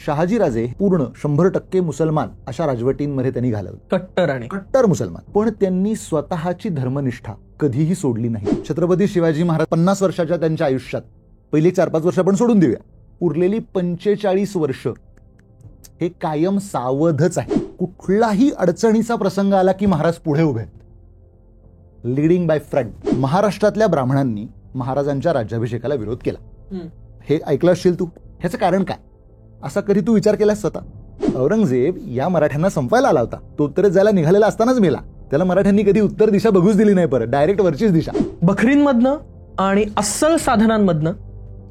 शहाजीराजे पूर्ण 100% मुसलमान अशा राजवटींमध्ये त्यांनी घालवलं, कट्टर मुसलमान. पण त्यांनी स्वतःची धर्मनिष्ठा कधीही सोडली नाही. छत्रपती शिवाजी महाराज 50 वर्षाच्या त्यांच्या आयुष्यात पहिली 4-5 वर्ष आपण सोडून देऊया, उरलेली 45 वर्ष हे कायम सावधच आहे. कुठलाही अडचणीचा प्रसंग आला की महाराज पुढे उभे आहेत, लीडिंग बाय फ्रंट. महाराष्ट्रातल्या ब्राह्मणांनी महाराजांच्या राज्याभिषेकाला विरोध केला. हे ऐकलं असशील तू. ह्याचं कारण काय, असा कधी तू विचार केलास स्वतः? औरंगजेब या मराठ्यांना संपायला आला होता. तो उत्तरेत जायला निघालेला असतानाच मेला. त्याला मराठ्यांनी कधी उत्तर दिशा बघूच दिली नाही, परत डायरेक्ट वरचीच दिशा. बखरींमधनं आणि अस्सल साधनांमधनं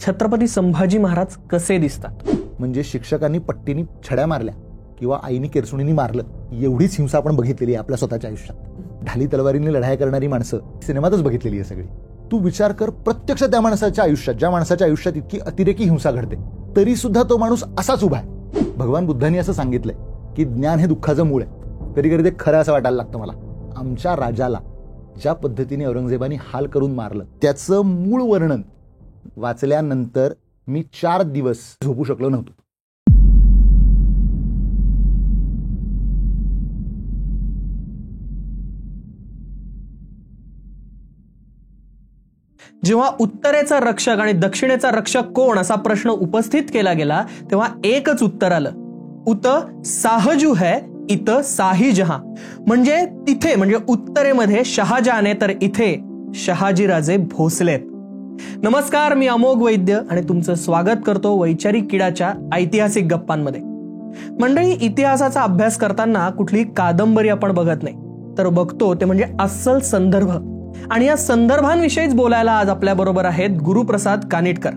छत्रपती संभाजी महाराज कसे दिसतात? म्हणजे शिक्षकांनी पट्टीनी छड्या मारल्या किंवा आईनी केरसुणीनी मारलं, एवढीच हिंसा आपण बघितलेली आहे आपल्या स्वतःच्या आयुष्यात. ढाली तलवारीने लढाई करणारी माणसं सिनेमातच बघितलेली आहे सगळी. तू विचार कर, प्रत्यक्ष त्या माणसाच्या आयुष्यात, ज्या माणसाच्या आयुष्यात इतकी अतिरेकी हिंसा घडते, तरी सुद्धा तो माणूस असाच उभा आहे. भगवान बुद्धांनी असं सांगितलंय की ज्ञान हे दुःखाचं मूळ आहे. कधी कधी ते खरं असं वाटायला लागतं मला. आमच्या राजाला ज्या पद्धतीने औरंगजेबाने हाल करून मारलं त्याचं मूळ वर्णन वाचल्यानंतर मी 4 दिवस झोपू शकलो नव्हतो. जेव्हा उत्तरेचा रक्षक आणि दक्षिणेचा रक्षक कोण असा प्रश्न उपस्थित केला गेला, तेव्हा एकच उत्तर आलं, उत साहजू है इत साही जहां. म्हणजे तिथे, म्हणजे उत्तरेमध्ये शहाजहान आहे, तर इथे शहाजीराजे भोसलेत. नमस्कार, मी अमोघ वैद्य आणि तुमचं स्वागत करतो वैचारिक किडाच्या ऐतिहासिक गप्पांमध्ये. मंडळी, इतिहासाचा अभ्यास करताना कुठली कादंबरी आपण बघत नाही, तर बघतो ते म्हणजे अस्सल संदर्भ. आणि या संदर्भांविषयीच बोलायला आज आपल्या बरोबर आहेत गुरुप्रसाद कानिटकर,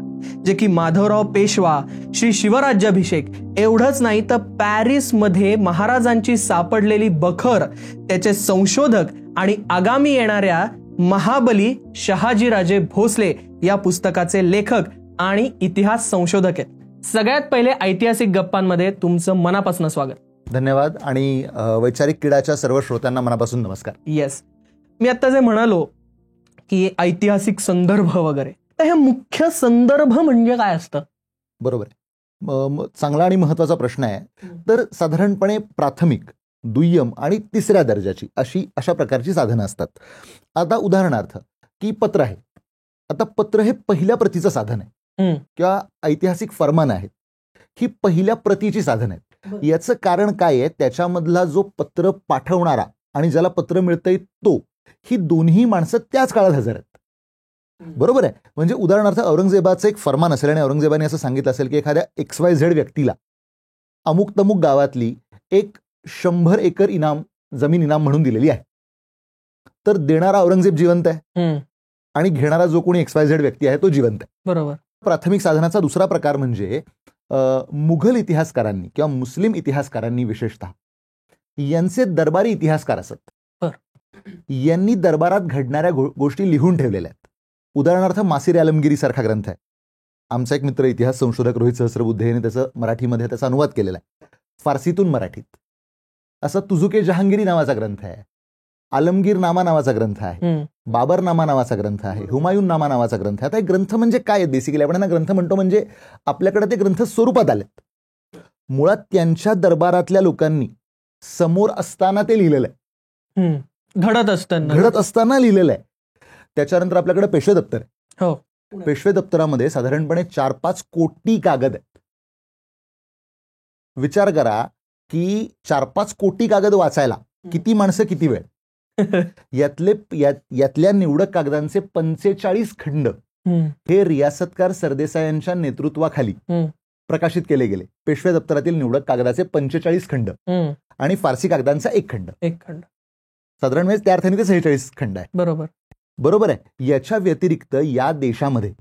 जे की माधवराव पेशवा, श्री शिवराज्याभिषेक एवढंच नाही तर पॅरिसमध्ये महाराजांची सापडलेली बखर, त्याचे संशोधक आणि आगामी येणाऱ्या महाबली शहाजीराजे भोसले या पुस्तकाचे लेखक आणि इतिहास संशोधक आहेत. सगळ्यात पहिले ऐतिहासिक गप्पांमध्ये तुमचं मनापासून स्वागत. धन्यवाद. आणि वैचारिक किडाच्या सर्व श्रोत्यांना मनापासून नमस्कार. येस, मी आता जे म्हणालो की ऐतिहासिक संदर्भ वगैरे, तर हे मुख्य संदर्भ म्हणजे काय असतं? बरोबर आहे, चांगला आणि महत्वाचा प्रश्न आहे. तर साधारणपणे प्राथमिक, दुय्यम आणि तिसऱ्या दर्जाची अशा प्रकारची साधनं असतात. आता उदाहरणार्थ की पत्र आहे. आता पत्र हे पहिल्या प्रतीचं साधन आहे किंवा ऐतिहासिक फरमान आहेत, ही पहिल्या प्रतीची साधन आहेत. याचं कारण काय आहे, त्याच्यामधला जो पत्र पाठवणारा आणि ज्याला पत्र मिळतंय तो, ही दोन्ही माणसं त्याच काळात हजर आहेत. बरोबर आहे. म्हणजे उदाहरणार्थ औरंगजेबाचं एक फरमान असेल आणि औरंगजेबाने असं सांगितलं असेल की एखाद्या XYZ व्यक्तीला अमुक तमुक गावातली एक 100 एकर जमीन इनाम म्हणून दिलेली आहे. तर देणारा औरंगजेब जिवंत आहे आणि घेणारा जो कोणी XYZ व्यक्ती आहे तो जिवंत आहे. बरोबर. प्राथमिक साधनाचा दुसरा प्रकार म्हणजे मुघल इतिहासकारांनी किंवा मुस्लिम इतिहासकारांनी विशेषतः यांचे दरबारी इतिहासकार असत. यांनी दरबारात घडणाऱ्या गोष्टी लिहून ठेवलेल्या आहेत. उदाहरणार्थ मासिर आलमगिरी सारखा ग्रंथ आहे. आमचा एक मित्र इतिहास संशोधक रोहित सहस्रबुद्धे यांनी त्याचं मराठीमध्ये त्याचा अनुवाद केलेला आहे, फारसीतून मराठीत. असा तुझुके जहांगीरी नावाचा ग्रंथ आहे, आलमगीर नामा नावाचा ग्रंथ आहे, बाबर नामा नावाचा ग्रंथ आहे, हुमायून नामा नावाचा ग्रंथ आहे. आता हे ग्रंथ म्हणजे काय आहेत? बेसिकली आपण ग्रंथ म्हणतो म्हणजे आपल्याकडे ते ग्रंथ स्वरूपात आलेत. मुळात त्यांच्या दरबारातल्या लोकांनी समोर असताना ते लिहिलेलं आहे, घडत असताना लिहिलेलं आहे. त्याच्यानंतर आपल्याकडे पेशवे दप्तर आहे. पेशवे दप्तरामध्ये साधारणपणे 4-5 कोटी कागद आहेत. विचार करा की 4-5 कोटी कागद वाचायला किती माणसं, किती वेळ. यातल्या निवडक कागदांचे 45 खंड हे रियासतकार सरदेसायांच्या नेतृत्वाखाली प्रकाशित केले गेले. पेशवे दप्तरातील निवडक कागदाचे 45 खंड आणि फारसी कागदांचा एक खंड. साधारण म्हणजे त्या अर्थाने ते 46 खंड आहे. बरोबर आहे. याच्या व्यतिरिक्त या देशामध्ये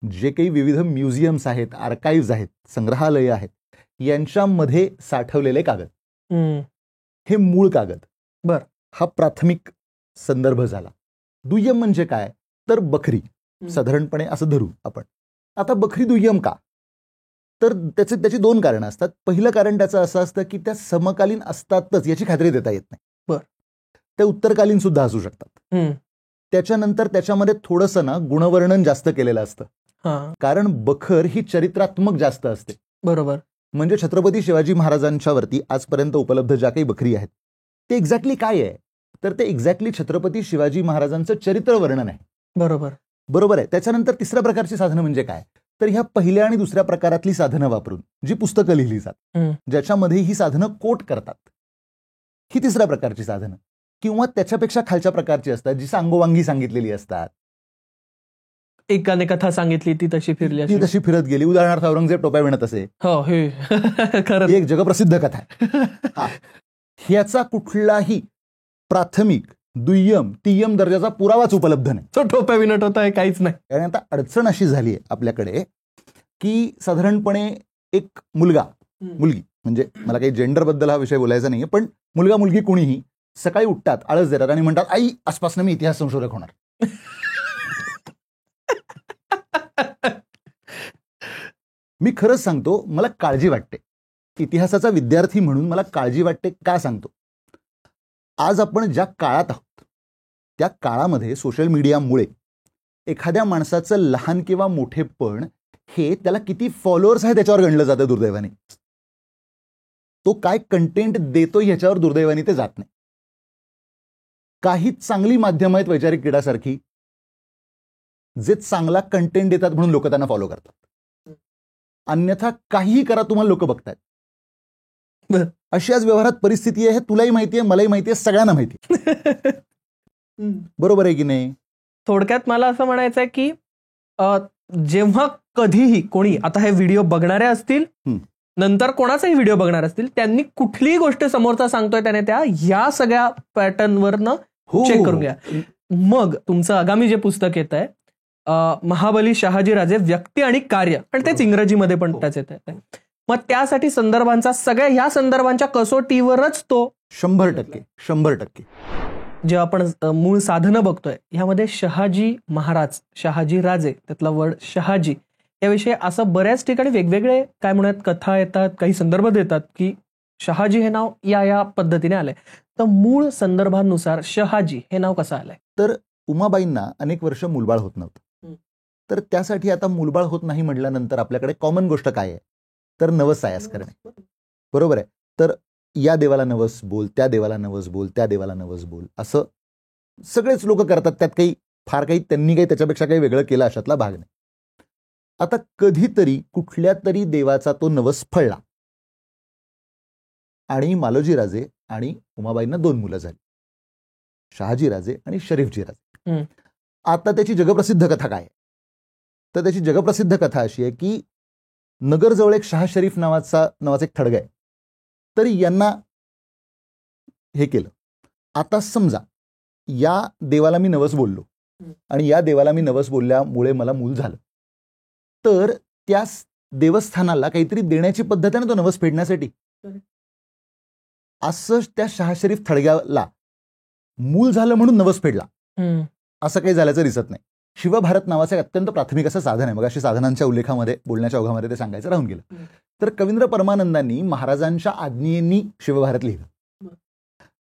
जे काही विविध म्युझियम्स आहेत, आर्काइव्ह आहेत, संग्रहालय आहेत, यांच्यामध्ये साठवलेले कागद, हे मूळ कागद. हा प्राथमिक संदर्भ झाला. दुय्यम म्हणजे काय, तर बखरी. साधारणपणे असं धरू आपण. आता बखरी दुय्यम का, तर त्याची 2 कारणं असतात. पहिलं कारण त्याचं असं असतं की त्या समकालीन असतातच याची खात्री देता येत नाही. त्या उत्तरकालीन सुद्धा असू शकतात. त्याच्यानंतर त्याच्यामध्ये थोडंसं गुणवर्णन जास्त केलेलं असतं, कारण बखर ही चरित्रात्मक जास्त असते. बरोबर. म्हणजे छत्रपती शिवाजी महाराजांच्या वरती आजपर्यंत उपलब्ध ज्या काही बखरी आहेत ते एक्झॅक्टली काय आहे, तर ते एक्झॅक्टली छत्रपती शिवाजी महाराजांचं चरित्र वर्णन आहे. बरोबर आहे. त्याच्यानंतर तिसऱ्या प्रकारची साधनं म्हणजे काय, तर ह्या पहिल्या आणि दुसऱ्या प्रकारातली साधनं वापरून जी पुस्तकं लिहिली जातात, ज्याच्यामध्ये ही साधनं कोट करतात, ही तिसऱ्या प्रकारची साधनं, किंवा त्याच्यापेक्षा खालच्या प्रकारची असतात जी सांगोवांगी सांगितलेली असतात. एकाने कथा सांगितली ती तशी फिरली, ती तशी फिरत गेली. उदाहरणार्थ औरंगजेब टोप्या विणत असे, ही एक जगप्रसिद्ध कथा आहे. ह्याचा कुठलाही प्राथमिक, दुय्यम, तिय्यम दर्जाचा पुरावाच उपलब्ध नाही. तो टोप्या विणत होता काहीच नाही. आणि आता अडचण अशी झाली आहे आपल्याकडे की साधारणपणे एक मुलगी, म्हणजे मला काही जेंडर बद्दल हा विषय बोलायचा नाहीये, पण मुलगा मुलगी कोणीही सकाळी उठतात, आळस देतात आणि म्हणतात, आई आजपासून मी इतिहास संशोधक होणार. मी खरंच सांगतो, मला काळजी वाटते. इतिहासाचा विद्यार्थी म्हणून मला काळजी वाटते. का सांगतो, आज आपण ज्या काळात आहोत त्या काळामध्ये सोशल मीडियामुळे एखाद्या माणसाचं लहान किंवा मोठेपण हे त्याला किती फॉलोअर्स आहे त्याच्यावर गणलं जातं दुर्दैवाने. तो काय कंटेंट देतो ह्याच्यावर दुर्दैवाने ते जात नाही. काही चांगली माध्यमं आहेत वैचारिक क्रीडासारखी, जे चांगला कंटेंट देतात म्हणून लोक त्यांना फॉलो करतात. अन्यथा काहीही करा, तुम्हाला लोक बघतायत. अशी आज व्यवहारात परिस्थिती आहे. तुलाही माहिती आहे, मलाही माहिती आहे, सगळ्यांना माहिती आहे. बरोबर आहे की नाही? थोडक्यात मला असं म्हणायचं आहे की जेव्हा कधीही कोणी आता हे व्हिडिओ बघणारे असतील, नंतर कोणाचाही व्हिडिओ बघणार असतील, त्यांनी कुठलीही गोष्ट समोरचा सांगतोय त्याने या सगळ्या पॅटर्नवरनं चेक करून घ्या. मग तुमचं आगामी जे पुस्तक येत आहे महाबली शहाजीराजे व्यक्ती आणि कार्य, आणि तेच इंग्रजीमध्ये पण त्याच येत आहे, मग त्यासाठी सगळ्या ह्या संदर्भांच्या कसोटीवरच तो 100% जेव्हा आपण मूळ साधनं बघतोय ह्यामध्ये शहाजी महाराज, शहाजी राजे, त्यातला वर्ड शहाजी याविषयी असं बऱ्याच ठिकाणी वेगवेगळे काय म्हणतात कथा येतात, काही संदर्भ देतात की शहाजी हे नाव या पद्धतीने आलंय. तर मूळ संदर्भानुसार शहाजी हे नाव कसं आलंय? तर उमाबाईंना अनेक वर्ष मूलबाळ होत नव्हतं. तर त्यासाठी आता मूलबाळ होत नाही म्हटल्यानंतर आपल्याकडे कॉमन गोष्ट काय आहे, तर नवस सायास करणे. बरोबर आहे. तर या देवाला नवस बोल, त्या देवाला नवस बोल, त्या देवाला नवस बोल, असं सगळेच लोक करतात. त्यात काही फार काही त्यांनी काही त्याच्यापेक्षा काही वेगळं केलं अशातला भाग नाही. आता कधीतरी कुठल्या तरी देवाचा तो नवस फळला आणि मालोजीराजे आणि उमाबाईंना 2 मुलं झाली, शहाजीराजे आणि शरीफजीराजे. आता त्याची जगप्रसिद्ध कथा काय आहे, तर त्याची जगप्रसिद्ध कथा अशी आहे की नगरजवळ एक शाह शरीफ नावाचा एक थडगा आहे. तर यांना हे केलं. आता समजा या देवाला मी नवस बोललो आणि या देवाला मी नवस बोलल्यामुळे मला मूल झालं, तर त्या देवस्थानाला काहीतरी देण्याची पद्धत आहे ना तो नवस फेडण्यासाठी. असं त्या शाह शरीफ थडग्याला मूल झालं म्हणून नवस फेडला असं काही झाल्याचं दिसत नाही. शिवभारत नावाचं एक अत्यंत प्राथमिक असं साधन आहे. मग अशी साधनांच्या उल्लेखामध्ये, बोलण्याच्या ओघामध्ये ते सांगायचं राहून गेलं. तर कवींद्र परमानंदांनी महाराजांच्या आज्ञेनी शिवभारत लिहिलं.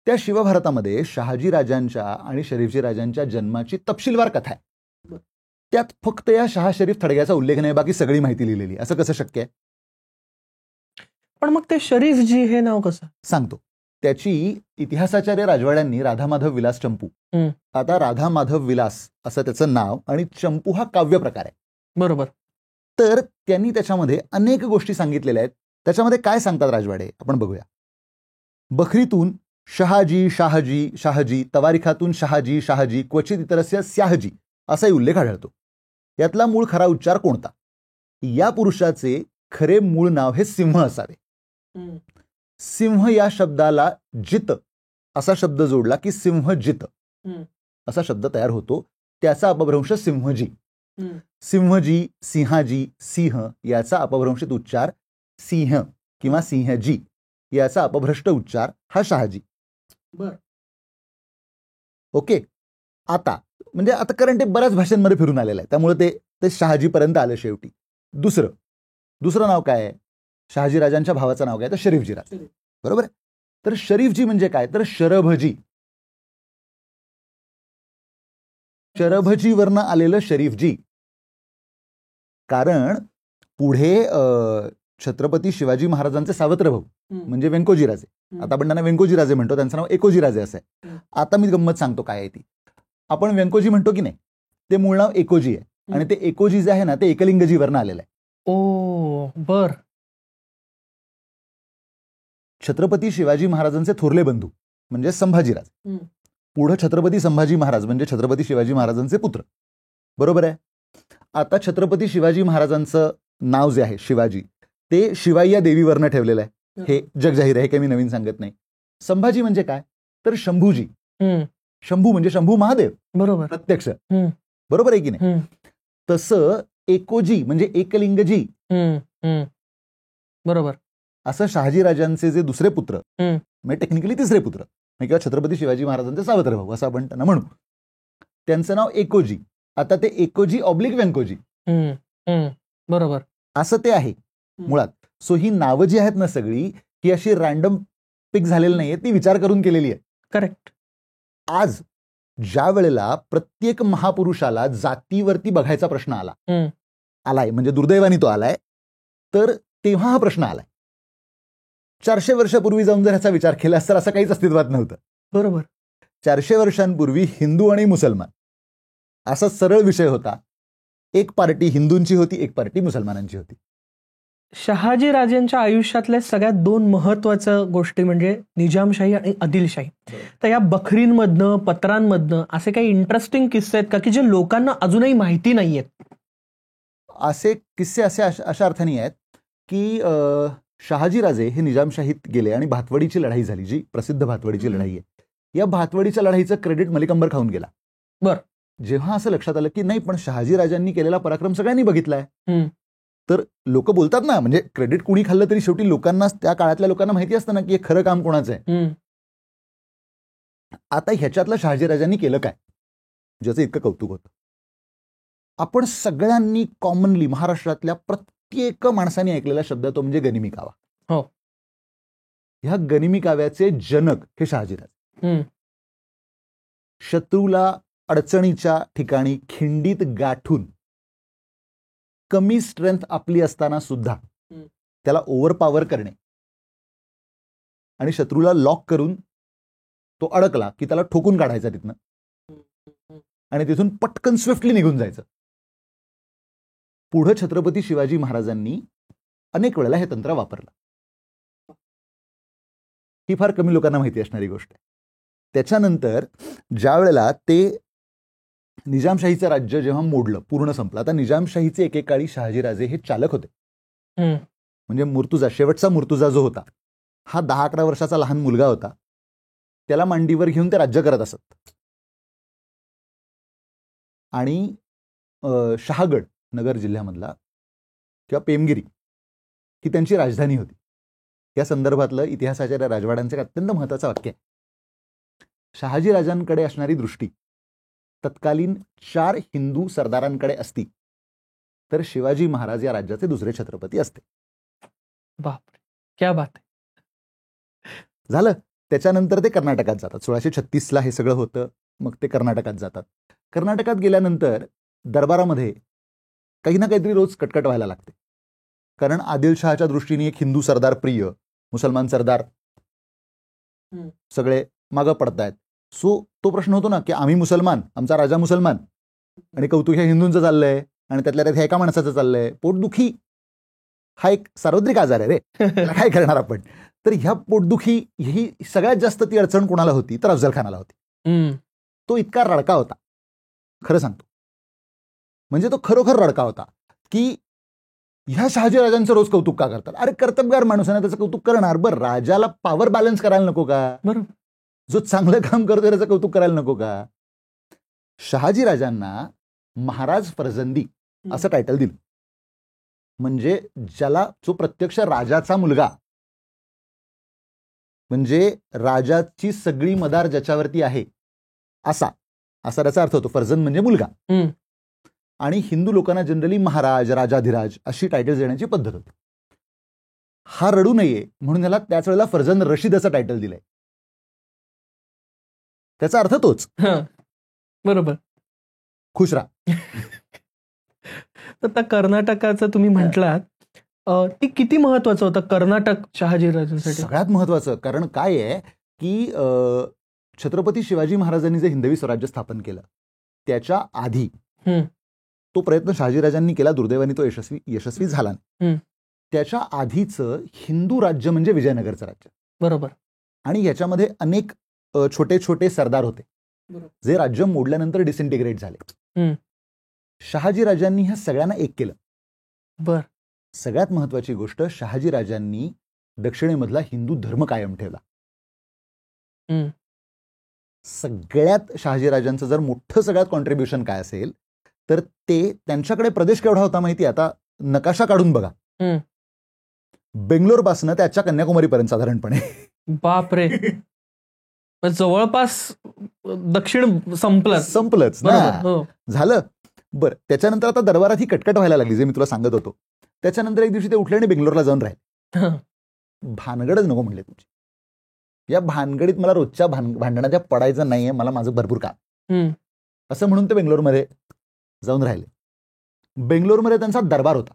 त्या शिवभारतामध्ये शहाजी राजांच्या आणि शरीफजी राजांच्या जन्माची तपशीलवार कथा आहे. त्यात फक्त या शाह शरीफ थडग्याचा उल्लेख नाही, बाकी सगळी माहिती लिहिलेली. असं कसं शक्य आहे? पण मग ते शरीफजी हे नाव कसं? सांगतो. त्याची इतिहासाचार्य राजवाड्यांनी राधा माधव विलास चंपू, आता राधा माधव विलास असं त्याचं नाव आणि चंपू हा काव्य प्रकार आहे. बरोबर. तर त्यांनी त्याच्यामध्ये अनेक गोष्टी सांगितलेल्या आहेत. त्याच्यामध्ये काय सांगतात राजवाडे आपण बघूया. बखरीतून शहाजी शाहजी शाहजी, तवारिखातून शहाजी शाहजी, क्वचित इतरस्य स्याहजी असाही उल्लेख आढळतो. यातला मूळ खरा उच्चार कोणता? या पुरुषाचे खरे मूळ नाव हे सिंह असावे. सिंह या शब्दाला जित असा शब्द जोडला की सिंहजित असा शब्द तयार होतो. त्याचा अपभ्रंश सिंहजी. सिंहजी, सिंहाजी, सिंह याचा अपभ्रंशित उच्चार सिंह किंवा सिंहजी, याचा अपभ्रष्ट उच्चार हा शहाजी. ओके. आता म्हणजे आता करंट ते बऱ्याच भाषांमध्ये फिरून आलेलं आहे, त्यामुळे ते शहाजी पर्यंत आलं शेवटी. दुसरं नाव काय आहे? शहाजी राजांच्या भावाचं नाव काय? तर शरीफजी राज. बरोबर आहे. तर शरीफजी म्हणजे काय? तर शरभजी. शरभजीवरनं आलेलं शरीफजी. कारण पुढे छत्रपती शिवाजी महाराजांचे सावत्र भाऊ म्हणजे व्यंकोजीराजे. आता आपण त्यांना व्यंकोजीराजे म्हणतो, त्यांचं नाव एकोजीराजे असं आहे. आता मी गंमत सांगतो काय आहे ती. आपण व्यंकोजी म्हणतो की नाही, ते मूळ नाव एकोजी आहे आणि ते एकोजी जे आहे ना ते एकलिंगजीवरनं आलेलं आहे. ओ बर. छत्रपती शिवाजी महाराजांचे थोरले बंधू म्हणजे संभाजीराज. पुढे छत्रपती संभाजी महाराज म्हणजे छत्रपती शिवाजी महाराजांचे पुत्र. बरोबर आहे. आता छत्रपती शिवाजी महाराजांचं नाव जे आहे शिवाजी ते शिवाई या देवीवरनं ठेवलेलं आहे. हे जगजाहीर आहे, हे काही मी नवीन सांगत नाही. संभाजी म्हणजे काय तर शंभूजी. शंभू म्हणजे शंभू महादेव. बरोबर. प्रत्यक्ष. बरोबर आहे की नाही. तसं एकोजी म्हणजे एकलिंगजी. बरोबर. असं शहाजीराजांचे जे दुसरे पुत्र म्हणजे टेक्निकली तिसरे पुत्र किंवा छत्रपती शिवाजी महाराजांचे सावत्र भाऊ असं आपण त्यांना म्हणू, त्यांचं नाव एकोजी. आता ते एकोजी ऑब्लिक व्यंकोजी. बरोबर. असं ते आहे मुळात. सो ही नावं जी आहेत ना सगळी ही अशी रॅन्डम पिक झालेली नाहीये, ती विचार करून केलेली आहे. करेक्ट. आज ज्या वेळेला प्रत्येक महापुरुषाला जातीवरती बघायचा प्रश्न आलाय म्हणजे दुर्दैवाने तो आलाय, तर तेव्हा हा प्रश्न आलाय. 400 वर्षापूर्वी जाऊन जर ह्याचा विचार केलास तर असं काहीच अस्तित्वात नव्हतं. बरोबर. 400 वर्षांपूर्वी हिंदू आणि मुसलमान असा सरळ विषय होता. एक पार्टी हिंदूंची होती, एक पार्टी मुसलमानांची होती. शहाजी राजांच्या आयुष्यातल्या सगळ्यात दोन महत्वाच्या गोष्टी म्हणजे निजामशाही आणि आदिलशाही. तर या बखरींमधनं पत्रांमधनं असे काही इंटरेस्टिंग किस्से आहेत का की जे लोकांना अजूनही माहिती नाहीयेत? असे किस्से अशा अर्थाने आहेत की शहाजीराजे हे निजामशाहीत गेले आणि भातवडीची लढाई झाली, जी प्रसिद्ध भातवडीची लढाई आहे. या भातवडीच्या लढाईचं क्रेडिट मलिक अंबर खाऊन गेला. बर. जेव्हा असं लक्षात आलं की नाही पण शहाजीराजांनी केलेला पराक्रम सगळ्यांनी बघितलाय, तर लोक बोलतात ना, म्हणजे क्रेडिट कुणी खाल्लं तरी शेवटी लोकांना, त्या काळातल्या लोकांना माहिती असतं ना की हे खरं काम कोणाचं आहे. आता ह्याच्यातलं शहाजीराजांनी केलं काय ज्याचं इतकं कौतुक होतं. आपण सगळ्यांनी कॉमनली महाराष्ट्रातल्या प्रत्येक माणसाने ऐकलेला शब्द तो म्हणजे गनिमी कावा. हो. ह्या गनिमी काव्याचे जनक हे शहाजीराज. शत्रूला अडचणीच्या ठिकाणी खिंडीत गाठून कमी स्ट्रेंथ आपली असताना सुद्धा त्याला ओव्हरपॉवर करणे आणि शत्रूला लॉक करून तो अडकला की त्याला ठोकून काढायचा तिथनं आणि तिथून पटकन स्विफ्टली निघून जायचं. पुढे छत्रपती शिवाजी महाराजांनी अनेक वेळेला हे तंत्र वापरलं. ही फार कमी लोकांना माहिती असणारी गोष्ट आहे. त्याच्यानंतर ज्या वेळेला ते निजामशाहीचं राज्य जेव्हा मोडलं, पूर्ण संपलं, आता निजामशाहीचे एकेकाळी शहाजीराजे हे चालक होते. म्हणजे मुर्तुजा, शेवटचा मुर्तुजा जो होता हा 10-11 वर्षाचा लहान मुलगा होता. त्याला मांडीवर घेऊन ते राज्य करत असत. आणि शहागड नगर जिल्ह्यामधला किंवा पेमगिरी ही त्यांची राजधानी होती. या संदर्भातलं इतिहासाच्या राजवाड्यांचं एक अत्यंत महत्वाचं वाक्य आहे. शहाजीराजांकडे असणारी दृष्टी तत्कालीन 4 हिंदू सरदारांकडे असती तर शिवाजी महाराज या राज्याचे दुसरे छत्रपती असते. बापरे, क्या बात आहे. झालं. त्याच्यानंतर ते कर्नाटकात जातात. 1636ला हे सगळं होतं. मग ते कर्नाटकात जातात. कर्नाटकात गेल्यानंतर दरबारामध्ये काही ना काहीतरी रोज कटकट व्हायला लागते. कारण आदिलशहाच्या दृष्टीने एक हिंदू सरदार प्रिय, मुसलमान सरदार सगळे मागं पडतायत. सो तो प्रश्न होतो ना की आम्ही मुसलमान, आमचा राजा मुसलमान आणि कौतुक ह्या हिंदूंचं चाललंय आणि त्यातल्या त्यात ह्या एका माणसाचं चाललंय. पोटदुखी हा एक सार्वत्रिक आजार आहे रे, काय करणार आपण. तर ह्या पोटदुखी ही सगळ्यात जास्त ती अडचण कोणाला होती तर अफजल खानाला होती. तो इतका रडका होता, खरं सांगतो, म्हणजे तो खरोखर रडका होता की ह्या शहाजीराजांचं रोज कौतुक का करतात. अरे कर्तबगार माणूस आहे ना, त्याचं कौतुक करणार. बरं, राजाला पॉवर बॅलन्स करायला नको का? बरोबर. जो चांगलं काम करतोय त्याचं कौतुक करायला नको का? शहाजीराजांना महाराज फर्जंदी असं टायटल दिलं. म्हणजे ज्याला जो प्रत्यक्ष राजाचा मुलगा, म्हणजे राजाची सगळी मदार ज्याच्यावरती आहे असा त्याचा अर्थ होतो. फर्जंद म्हणजे मुलगा. आणि हिंदू लोकांना जनरली महाराज, राजाधिराज अशी टायटल्स देण्याची पद्धत होती. हा रडू नये म्हणून त्याला त्याच वेळेला फर्जंद रशीद असं टायटल दिलंय. त्याचा अर्थ तोच. बरोबर. खुश राहा. आता कर्नाटकाचं तुम्ही म्हटलात, ती किती महत्वाचं होतं कर्नाटक शहाजीराजांसाठी? सगळ्यात महत्वाचं. कारण काय आहे की छत्रपती शिवाजी महाराजांनी जे हिंदवी स्वराज्य स्थापन केलं त्याच्या आधी तो प्रयत्न शहाजीराजांनी केला, दुर्दैवाने तो यशस्वी झाला नाही. त्याच्या आधीचं हिंदू राज्य म्हणजे विजयनगरचं राज्य. बरोबर. आणि याच्यामध्ये अनेक छोटे छोटे सरदार होते जे राज्य मोडल्यानंतर डिसइंटिग्रेट झाले. शहाजीराजांनी ह्या सगळ्यांना एक केलं. बर. सगळ्यात महत्वाची गोष्ट, शहाजीराजांनी दक्षिणेमधला हिंदू धर्म कायम ठेवला. सगळ्यात शहाजीराजांचं जर मोठं सगळ्यात कॉन्ट्रीब्युशन काय असेल तर ते त्यांच्याकडे प्रदेश केवढा होता माहिती? आता नकाशा काढून बघा. बेंगलोर पासून ते आजच्या कन्याकुमारी पर्यंत साधारणपणे. बापरे. जवळपास दक्षिण संपलंच ना. झालं. बरं, त्याच्यानंतर आता दरबारात ही कटकट व्हायला लागली, जे मी तुला सांगत होतो. त्याच्यानंतर एक दिवशी ते उठले आणि बेंगलोरला जाऊन राहिले. भानगडच नको म्हणले तुमची. या भानगडीत मला रोजच्या भांडणाच्या पडायचं नाहीये, मला माझं भरपूर काम, असं म्हणून ते बेंगलोरमध्ये जाऊन राहिले. बेंगलोरमध्ये त्यांचा दरबार होता.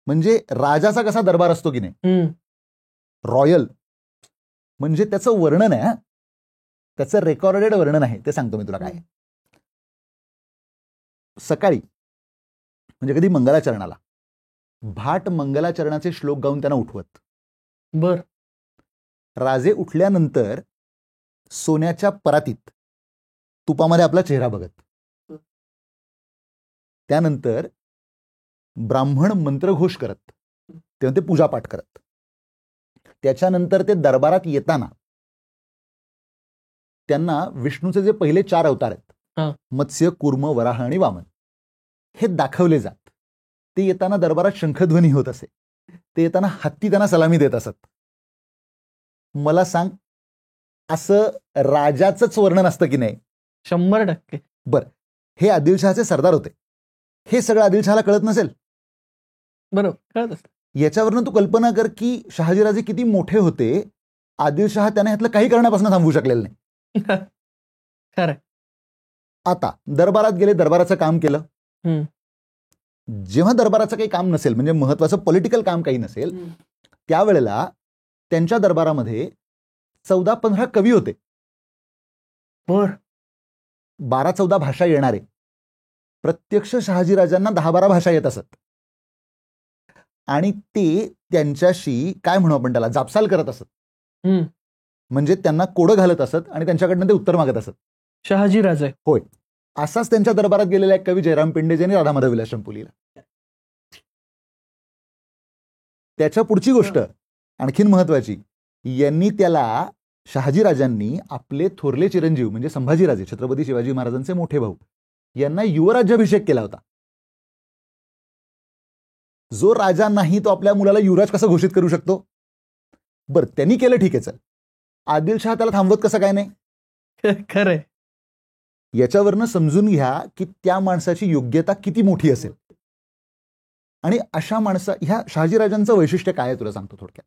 म्हणजे राजाचा कसा दरबार असतो की नाही, रॉयल, म्हणजे त्याचं वर्णन आहे, त्याचं रेकॉर्डेड वर्णन आहे. ते सांगतो मी तुला काय. सकाळी म्हणजे कधी मंगलाचरणाला भाट मंगलाचरणाचे श्लोक गाऊन त्यांना उठवत. बर. राजे उठल्यानंतर सोन्याच्या परातीत तुपामध्ये आपला चेहरा बघत. त्यानंतर ब्राह्मण मंत्रघोष करत, तेव्हा ते पूजापाठ करत. त्याच्यानंतर ते दरबारात येताना त्यांना विष्णूचे जे पहिले 4 अवतार आहेत, मत्स्य, कूर्म, वराह आणि वामन, हे दाखवले जात. ते येताना दरबारात शंखध्वनी होत असे. ते येताना हत्ती त्यांना सलामी देत असत. मला सांग, असं राजाचंच वर्णन असतं की नाही? 100%. बर, हे आदिलशहाचे सरदार होते. हे सगळं आदिलशहाला कळत नसेल. बरोबर, कळत असत. याच्यावरनं तू कल्पना कर की शहाजीराजे किती मोठे होते. आदिलशहा त्याने ह्यातलं काही करण्यापासून थांबवू शकलेलं नाही. खरं. आता दरबारात गेले, दरबाराचं काम केलं. जेव्हा दरबाराचं काही काम नसेल, म्हणजे महत्वाचं पॉलिटिकल काम काही नसेल, त्यावेळेला त्यांच्या दरबारामध्ये 14-15 कवी होते. 12-14 भाषा येणारे. प्रत्यक्ष शहाजीराजांना 10-12 भाषा येत असत. आणि ते त्यांच्याशी काय म्हणू आपण त्याला, जापसाल करत असत. म्हणजे त्यांना कोडं घालत असत आणि त्यांच्याकडनं ते उत्तर मागत असत. शहाजीराजे. होय. असाच त्यांच्या दरबारात गेलेला एक कवी जयराम पिंडे, ज्यांनी राधामाधव विलास चंपू लिहिला. त्याच्या पुढची गोष्ट आणखीन महत्वाची, यांनी त्याला, शहाजीराजांनी आपले थोरले चिरंजीव म्हणजे संभाजीराजे, छत्रपती शिवाजी महाराजांचे मोठे भाऊ, यांना युवराज्याभिषेक केला होता. जो राजा नाही तो आपल्या मुलाला युवराज कसं घोषित करू शकतो? बरं, त्यांनी केलं, ठीक आहे, चल. आदिलशहा त्याला थांबवत कसं काय नाही? खरंय. याच्यावरनं समजून घ्या की त्या माणसाची योग्यता किती मोठी असेल. आणि अशा ह्या शहाजीराजांचं वैशिष्ट्य काय आहे तुला सांगतो थोडक्यात.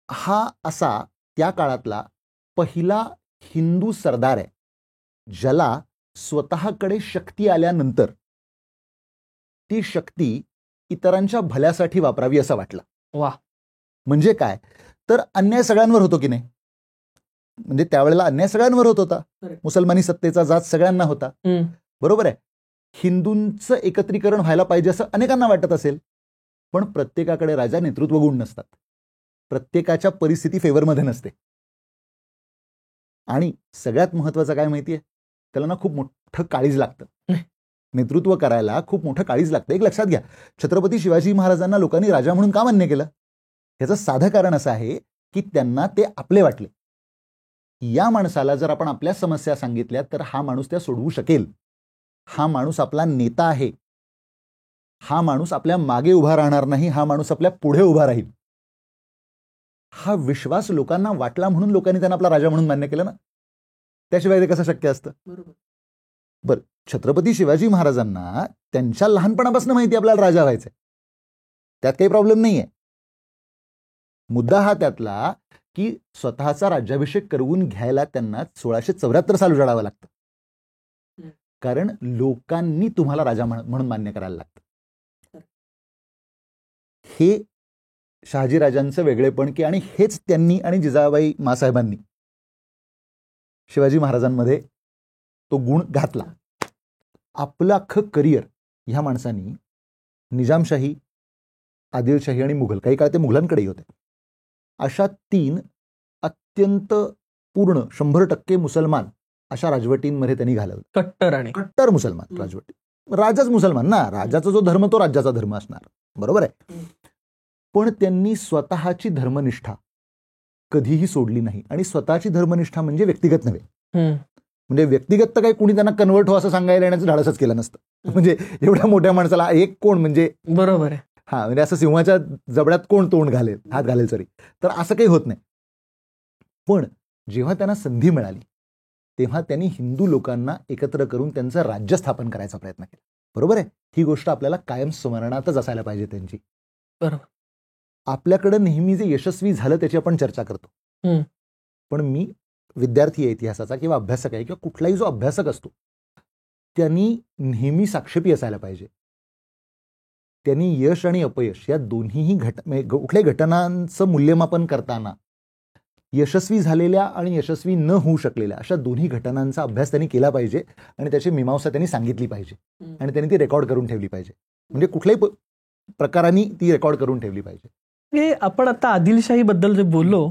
हा असा त्या काळातला पहिला हिंदू सरदार आहे ज्याला स्वतःकडे शक्ती आल्यानंतर ती शक्ती इतरांच्या भल्यासाठी वापरावी असं वाटलं. वा. म्हणजे काय तर अन्याय सगळ्यांवर होतो की नाही? म्हणजे त्यावेळेला अन्याय सगळ्यांवर होत होता. मुसलमानी सत्तेचा जाच सगळ्यांना होता. बरोबर आहे. हिंदूंचं एकत्रीकरण व्हायला पाहिजे असं अनेकांना वाटत असेल, पण प्रत्येकाकडे राजा नेतृत्व गुण नसतात. प्रत्येकाच्या परिस्थिती फेवरमध्ये नसते. आणि सगळ्यात महत्वाचं काय माहितीये, त्याला ना खूप मोठं काळीज लागतं. नेतृत्व करायला खूप मोठं काळीज लागतं. एक लक्षात घ्या, छत्रपती शिवाजी महाराजांना लोकांनी राजा म्हणून का मान्य केलं? ह्याचं साधं कारण असं आहे की त्यांना ते आपले वाटले. या माणसाला जर आपण आपल्या समस्या सांगितल्या तर हा माणूस त्या सोडवू शकेल. हा माणूस आपला नेता आहे. हा माणूस आपल्या मागे उभा राहणार नाही. हा माणूस आपल्या पुढे उभा राहील. हा विश्वास लोकांना वाटला म्हणून लोकांनी त्यांना आपला राजा म्हणून मान्य केलं ना. त्याशिवाय ते कसं शक्य असतं? बरं, छत्रपती शिवाजी महाराजांना त्यांच्या लहानपणापासून माहिती आपल्याला राजा व्हायचंय. त्यात काही प्रॉब्लेम नाहीये. मुद्दा हा त्यातला की स्वतःचा राज्याभिषेक करून घ्यायला त्यांना 1674 साल उजाडावं लागतं. कारण लोकांनी तुम्हाला राजा म्हणून मान्य करायला लागतं. हे शहाजीराजांचं वेगळेपण की, आणि हेच त्यांनी आणि जिजाबाई मासाहेबांनी शिवाजी महाराजांमध्ये तो गुण घातला. आपलं अख्खं करिअर ह्या माणसांनी निजामशाही, आदिलशाही आणि मुघल, काही काळ ते मुघलांकडेही होते, अशा 3 अत्यंत पूर्ण 100% मुसलमान अशा राजवटींमध्ये त्यांनी घालवलं. कट्टर मुसलमान राजवटी. राजाच मुसलमान ना, राजाचा जो धर्म तो राज्याचा धर्म असणार, बरोबर आहे. पण त्यांनी स्वतःची धर्मनिष्ठा कधीही सोडली नाही. आणि स्वतःची धर्मनिष्ठा म्हणजे व्यक्तिगत नव्हे, म्हणजे व्यक्तिगत तर काही कुणी त्यांना कन्वर्ट हो असं सांगायला येण्याचं धाडसच केलं नसतं. म्हणजे एवढ्या मोठ्या माणसाला एक कोण, म्हणजे बरोबर आहे, हा, म्हणजे असं सिंहाच्या जबड्यात कोण तोंड घालेल, हात घालेल, सॉरी, तर असं काही होत नाही. पण जेव्हा त्यांना संधी मिळाली तेव्हा त्यांनी हिंदू लोकांना एकत्र करून त्यांचं राज्य स्थापन करायचा प्रयत्न केला. बरोबर आहे. ही गोष्ट आपल्याला कायम स्मरणातच असायला पाहिजे त्यांची. बरोबर. आपल्याकडे नेहमी जे यशस्वी झालं त्याची आपण चर्चा करतो, पण मी विद्यार्थी आहे इतिहासाचा किंवा अभ्यासक आहे, किंवा कुठलाही जो अभ्यासक असतो त्यांनी नेहमी साक्षेपी असायला पाहिजे. त्यांनी यश आणि अपयश या दोन्हीही कुठल्याही घटनांचं मूल्यमापन करताना यशस्वी झालेल्या आणि यशस्वी न होऊ शकलेल्या अशा दोन्ही घटनांचा अभ्यास त्यांनी केला पाहिजे आणि त्याची मीमांसा त्यांनी सांगितली पाहिजे आणि त्यांनी ती रेकॉर्ड करून ठेवली पाहिजे. म्हणजे कुठल्याही प्रकाराने ती रेकॉर्ड करून ठेवली पाहिजे. हे आपण आता आदिलशाही बद्दल जे बोललो,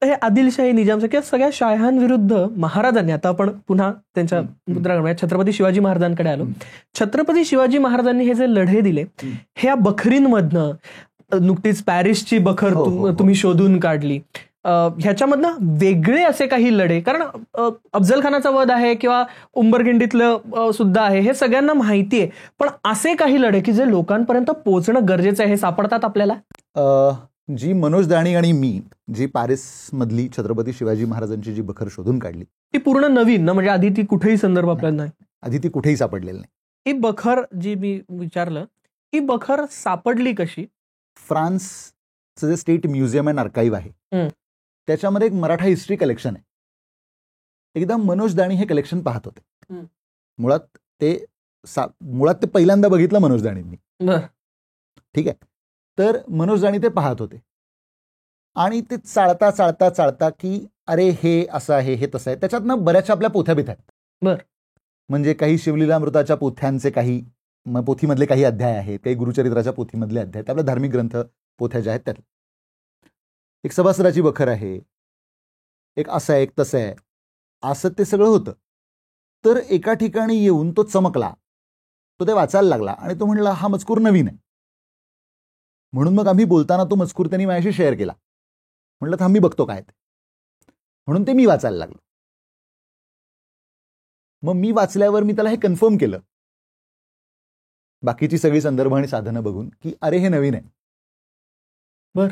तर हे आदिलशाही, निजामशाही किंवा सगळ्या शाह्यांविरुद्ध महाराजांनी, आता आपण पुन्हा त्यांच्या मुद्रा छत्रपती शिवाजी महाराजांकडे आलो. छत्रपती शिवाजी महाराजांनी हे जे लढे दिले, ह्या बखरींमधनं, नुकतीच पॅरिसची बखर तुम्ही शोधून काढली, ह्याच्यामधनं वेगळे असे काही लढे, कारण अफजल खानाचा वध आहे किंवा उंबरकिंडीतलं सुद्धा आहे, हे सगळ्यांना माहिती आहे, पण असे काही लढे की जे लोकांपर्यंत पोहोचणं गरजेचं आहे, हे सापडतात आपल्याला? जी मनोज दाणी आणि मी जी पॅरिस मधली छत्रपती शिवाजी महाराजांची जी बखर शोधून काढली, ती पूर्ण नवीन ना, म्हणजे आधी ती कुठेही संदर्भ आपल्याला नाही, आधी ती कुठेही सापडलेली नाही. ही बखर जी मी विचारलं, ही बखर सापडली कशी? फ्रान्सचं जे स्टेट म्युझियम अँड आर्काईव्ह आहे त्याच्यामध्ये एक मराठा हिस्ट्री कलेक्शन आहे. एकदा मनोज दाणी हे कलेक्शन पाहत होते. मुळात ते पहिल्यांदा बघितलं मनोज दाणींनी. ठीक आहे. तर मनोज दाणी ते पाहत होते आणि ते चाळता चाळता चाळता की अरे हे असं आहे, हे तसं आहे. त्याच्यातनं बऱ्याचशा आपल्या पोथ्या बिथ्या आहेत. म्हणजे काही शिवलीलामृताच्या पोथ्यांचे काही पोथीमधले काही अध्याय आहेत, काही गुरुचरित्राच्या पोथीमधले अध्याय आहेत, आपल्या धार्मिक ग्रंथ पोथ्या ज्या आहेत त्यात. एक सभासदाची बखर आहे, एक असं आहे, एक तसं आहे, असं ते सगळं होतं. तर एका ठिकाणी येऊन तो चमकला, तो ते वाचायला लागला आणि तो म्हणला हा मजकूर नवीन आहे. म्हणून मग आम्ही बोलताना तो मजकूर त्यांनी माझ्याशी शेअर केला. म्हटलं तर आम्ही बघतो काय ते, म्हणून ते मी वाचायला लागलो. मग मी वाचल्यावर मी त्याला हे कन्फर्म केलं बाकीची सगळी संदर्भ आणि साधनं बघून की अरे हे नवीन आहे. बर,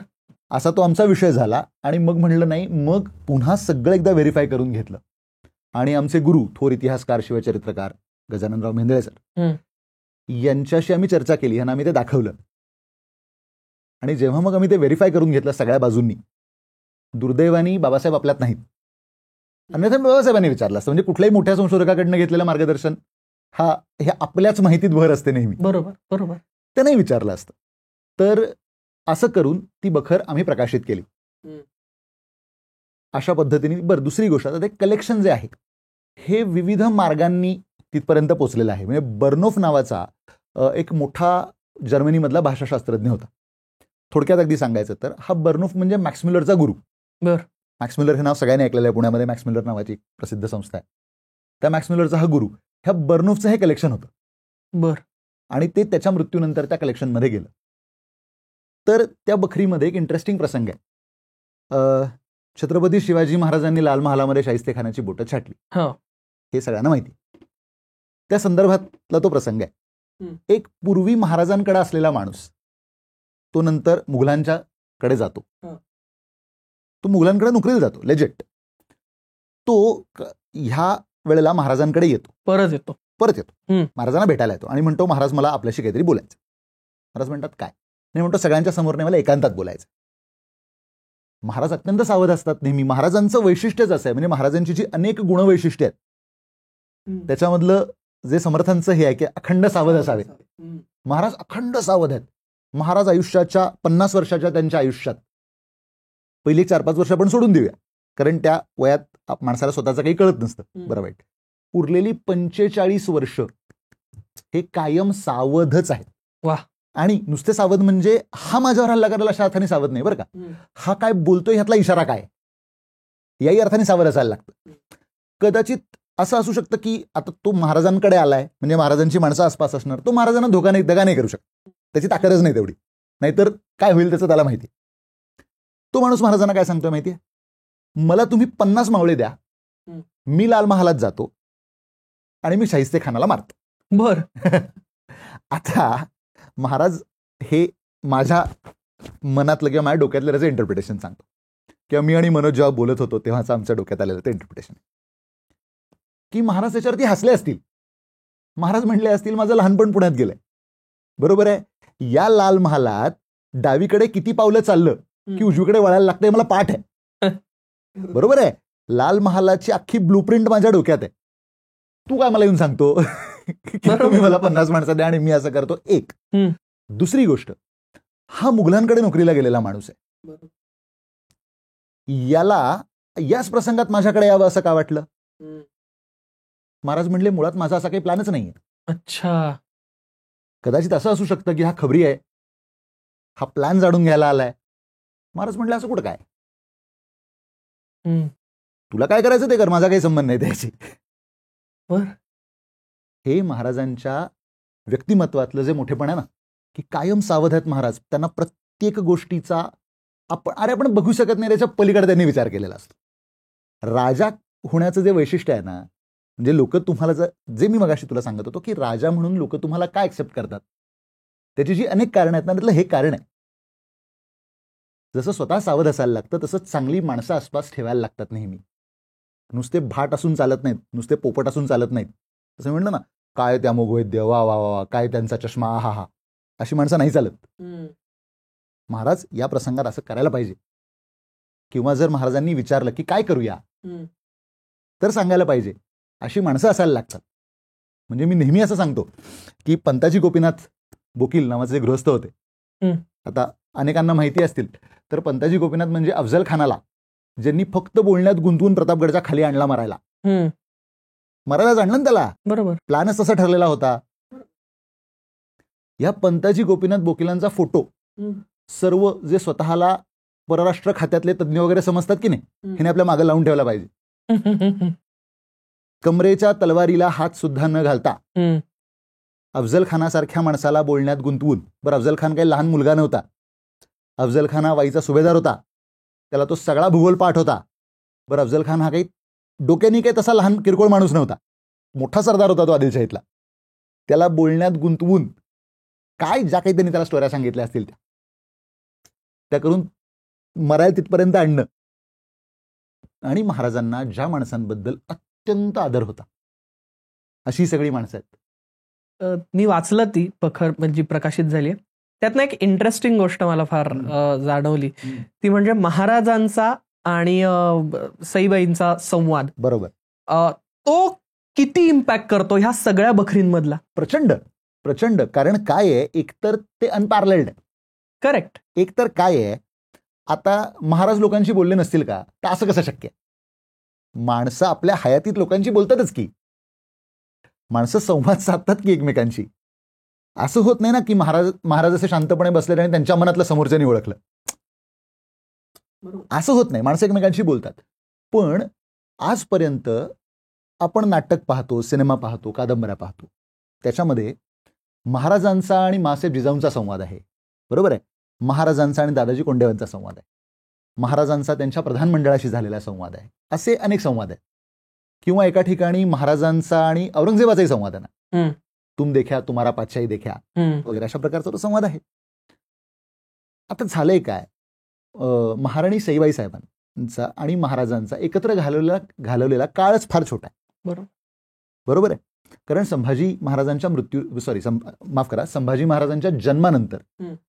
असा तो आमचा विषय झाला. आणि मग म्हणलं नाही, मग पुन्हा सगळं एकदा व्हेरीफाय करून घेतलं आणि आमचे गुरु, थोर इतिहासकार, शिवचरित्रकार गजाननराव मेंदळे सर यांच्याशी आम्ही चर्चा केली, यांना आम्ही ते दाखवलं. आणि जेव्हा मग आम्ही ते व्हेरीफाय करून घेतलं सगळ्या बाजूंनी, दुर्दैवानी बाबासाहेब आपल्यात नाहीत. अन्यथा बाबासाहेबांनी विचारलं असतं. म्हणजे कुठल्याही मोठ्या संशोधकाकडनं घेतलेलं मार्गदर्शन हे आपल्याच माहितीत भर असते नेहमी. बरोबर बरोबर. ते नाही विचारलं असतं. तर असं करून ती बखर आम्ही प्रकाशित केली. अशा पद्धतीने. बरं, दुसरी गोष्ट, आता ते कलेक्शन जे आहे हे विविध मार्गांनी तिथपर्यंत पोहोचलेलं आहे. म्हणजे बर्नोफ नावाचा एक मोठा जर्मनीमधला भाषाशास्त्रज्ञ होता. थोडक्यात अगदी सांगायचं तर हा बर्नोफ म्हणजे मॅक्स म्युलरचा गुरु. मॅक्स म्युलर हे नाव सगळ्यांनी ऐकलेलं आहे. पुण्यामध्ये मॅक्स म्युलर नावाची एक प्रसिद्ध संस्था आहे. त्या मॅक्स म्युलरचा हा गुरु, ह्या बर्नोफचं हे कलेक्शन होतं. आणि ते त्याच्या मृत्यूनंतर त्या कलेक्शनमध्ये गेलं. तर त्या बखरीमध्ये एक इंटरेस्टिंग प्रसंग आहे. छत्रपती शिवाजी महाराजांनी लाल महालामध्ये शाहिस्तेखानाची बोटं छाटली, हे सगळ्यांना माहिती. त्या संदर्भातला तो प्रसंग आहे. एक पूर्वी महाराजांकडे असलेला माणूस तो नंतर मुघलांच्या कडे जातो. तो मुघलांकडे नोकरीला जातो, लेजेट. तो ह्या वेळेला महाराजांकडे येतो, परत येतो महाराजांना भेटायला येतो आणि म्हणतो महाराज मला आपल्याशी काहीतरी बोलायचं. महाराज म्हणतात काय? नाही म्हणतो सगळ्यांच्या समोर नाही, मला एकांतात बोलायचं. महाराज अत्यंत सावध असतात नेहमी. महाराजांचं वैशिष्ट्यच असं आहे, म्हणजे महाराजांची जी अनेक गुणवैशिष्ट्ये आहेत त्याच्यामधलं जे समर्थांचं हे आहे की अखंड सावध असावे. महाराज अखंड सावध आहेत. महाराज आयुष्याच्या 50 वर्षाच्या त्यांच्या आयुष्यात पहिली 4-5 वर्ष आपण सोडून देऊया, कारण त्या वयात माणसाला स्वतःचं काही कळत नसतं बरं वाईट. उरलेली 45 वर्ष हे कायम सावधच आहेत. वाह. आणि नुसते सावध म्हणजे हा माझ्यावर हल्ला करायला अशा अर्थाने सावध नाही बरं का, हा काय बोलतोय ह्यातला इशारा काय याही अर्थाने सावध असायला लागतं. कदाचित असं असू शकतं की आता तो महाराजांकडे आलाय म्हणजे महाराजांची माणसं आसपास असणार, तो महाराजांना दगा नाही करू शकत, त्याची ताकदच नाही तेवढी, नाहीतर काय होईल त्याचं त्याला माहिती. तो माणूस महाराजांना काय सांगतोय माहितीये, मला तुम्ही 50 मावळे द्या, मी लाल महालात जातो आणि मी शाहिस्ते खानाला मारतो. बर. आता महाराज हे माझ्या मनातलं किंवा माझ्या डोक्यातलं त्याचं इंटरप्रिटेशन सांगतो, किंवा मी आणि मनोज जेव्हा बोलत होतो तेव्हाच आमच्या डोक्यात आलेलं ते इंटरप्रिटेशन की महाराज त्याच्यावरती हसले असतील. महाराज म्हणले असतील माझं लहानपण पुण्यात गेलंय, बरोबर आहे, या लाल महालात डावीकडे किती पावलं चाललं की उजवीकडे वळायला लागतंय मला पाठ आहे, बरोबर आहे, लाल महालाची अख्खी ब्लूप्रिंट माझ्या डोक्यात आहे. तू काय मला येऊन सांगतो की तुम्ही मला 50 माणसं द्या आणि मी असं करतो. एक. दुसरी गोष्ट, हा मुघलांकडे नोकरीला गेलेला माणूस आहे, याला याच प्रसंगात माझ्याकडे यावं असं का वाटलं. महाराज म्हणले मुळात माझा असा काही प्लॅनच नाहीये. अच्छा. कदाचित असं असू शकतं की हा खबरी आहे, हा प्लॅन जाणून घ्यायला आलाय. महाराज म्हणले असं कुठं काय, तुला काय करायचं ते कर, माझा काही संबंध नाही त्याची. हे महाराजांच्या व्यक्तिमत्वातलं जे मोठेपण आहे ना, की कायम सावध आहेत महाराज. त्यांना प्रत्येक गोष्टीचा आपण बघू शकत नाही त्याच्या पलीकडे त्यांनी विचार केलेला असतो. राजा होण्याचं जे वैशिष्ट्य आहे ना, म्हणजे लोक तुम्हाला जे मी मगाशी तुला सांगत होतो की राजा म्हणून लोक तुम्हाला काय एक्सेप्ट करतात, त्याची जी अनेक कारणं आहेत ना, त्यातलं हे कारण आहे. जसं स्वतः सावध असायला लागतं तसंच चांगली माणसं आसपास ठेवायला लागतात नेहमी. नुसते भाट असून चालत नाहीत, नुसते पोपट असून चालत नाहीत. तसं म्हणलं ना, काय त्या मोगवैद्य, वा वा वा, काय त्यांचा चष्मा, हा हा, अशी माणसं नाही चालत. महाराज या प्रसंगात असं करायला पाहिजे, किंवा जर महाराजांनी विचारलं की काय करूया तर सांगायला पाहिजे, अशी माणसं असायला लागतात. म्हणजे मी नेहमी असं सांगतो की पंताजी गोपीनाथ बोकील नावाचे जे गृहस्थ होते, आता अनेकांना माहिती असतील तर पंताजी गोपीनाथ म्हणजे अफजल खानाला ज्यांनी फक्त बोलण्यात गुंतवून प्रतापगडच्या खाली आणला मारायला. मारायला आणलं ना त्याला, बरोबर, प्लॅनच तसा ठरलेला होता. या पंताजी गोपीनाथ बोकिलांचा फोटो सर्व जे स्वतःला परराष्ट्र खात्यातले तज्ज्ञ वगैरे समजतात की नाही, हिने आपल्या मागे लावून ठेवला पाहिजे. कमरेच्या तलवारीला हात सुद्धा न घालता अफजल खानासारख्या माणसाला बोलण्यात गुंतवून, बरं अफजल खान काही लहान मुलगा नव्हता, अफजल खान हा वाईचा सुभेदार होता, त्याला तो सगळा भूगोल पाठ होता. बरं अफजल खान हा काही डोक्यानी काही तसा लहान किरकोळ माणूस नव्हता, मोठा सरदार होता तो आदिलशाहीतला. त्याला बोलण्यात गुंतवून काय ज्या काही त्यांनी त्याला स्टोऱ्या सांगितल्या असतील त्या करून मरायला तिथपर्यंत आणणं. आणि महाराजांना ज्या माणसांबद्दल अत्यंत आदर होता अशी सगळी माणसं आहेत. मी वाचलं ती पखर म्हणजे प्रकाशित झाली, त्यातनं एक इंटरेस्टिंग गोष्ट मला फार जाणवली, ती म्हणजे महाराजांचा आणि सईबाईंचा संवाद. बरोबर. तो किती इम्पॅक्ट करतो ह्या सगळ्या बखरींमधला. प्रचंड प्रचंड. कारण काय आहे, एकतर ते अनपॅरलेल्ड आहे. करेक्ट. एकतर काय आहे, आता महाराज लोकांशी बोलले नसतील का, तर असं कसं शक्य आहे. माणसं आपल्या हयातीत लोकांशी बोलतातच की, माणसं संवाद साधतात की एकमेकांशी. असं होत नाही ना की महाराज असे शांतपणे बसले आणि त्यांच्या मनातलं समोरच्यानी ओळखलं, असं होत नाही. माणसं एकमेकांशी बोलतात. पण आजपर्यंत आपण नाटक पाहतो, सिनेमा पाहतो, कादंबऱ्या पाहतो, त्याच्यामध्ये महाराजांचा आणि मासाहेब जिजाऊंचा संवाद आहे, बरोबर आहे. महाराजांचा आणि दादाजी कोंडदेवांचा संवाद आहे, महाराजांचा त्यांच्या प्रधानमंडळाशी झालेला संवाद आहे, असे अनेक संवाद आहेत. किंवा एका ठिकाणी महाराजांचा आणि औरंगजेबाचाही संवाद आहे ना, तुम देखा तुम्हारा पातशाही देखा वगैरे अशा प्रकारचा तो संवाद आहे. आता झालंय काय, महाराणी सईबाई साहेबांचा आणि महाराजांचा एकत्र घालवलेला काळच फार छोटा आहे. बरोबर आहे. कारण संभाजी महाराजांच्या संभाजी महाराजांच्या जन्मानंतर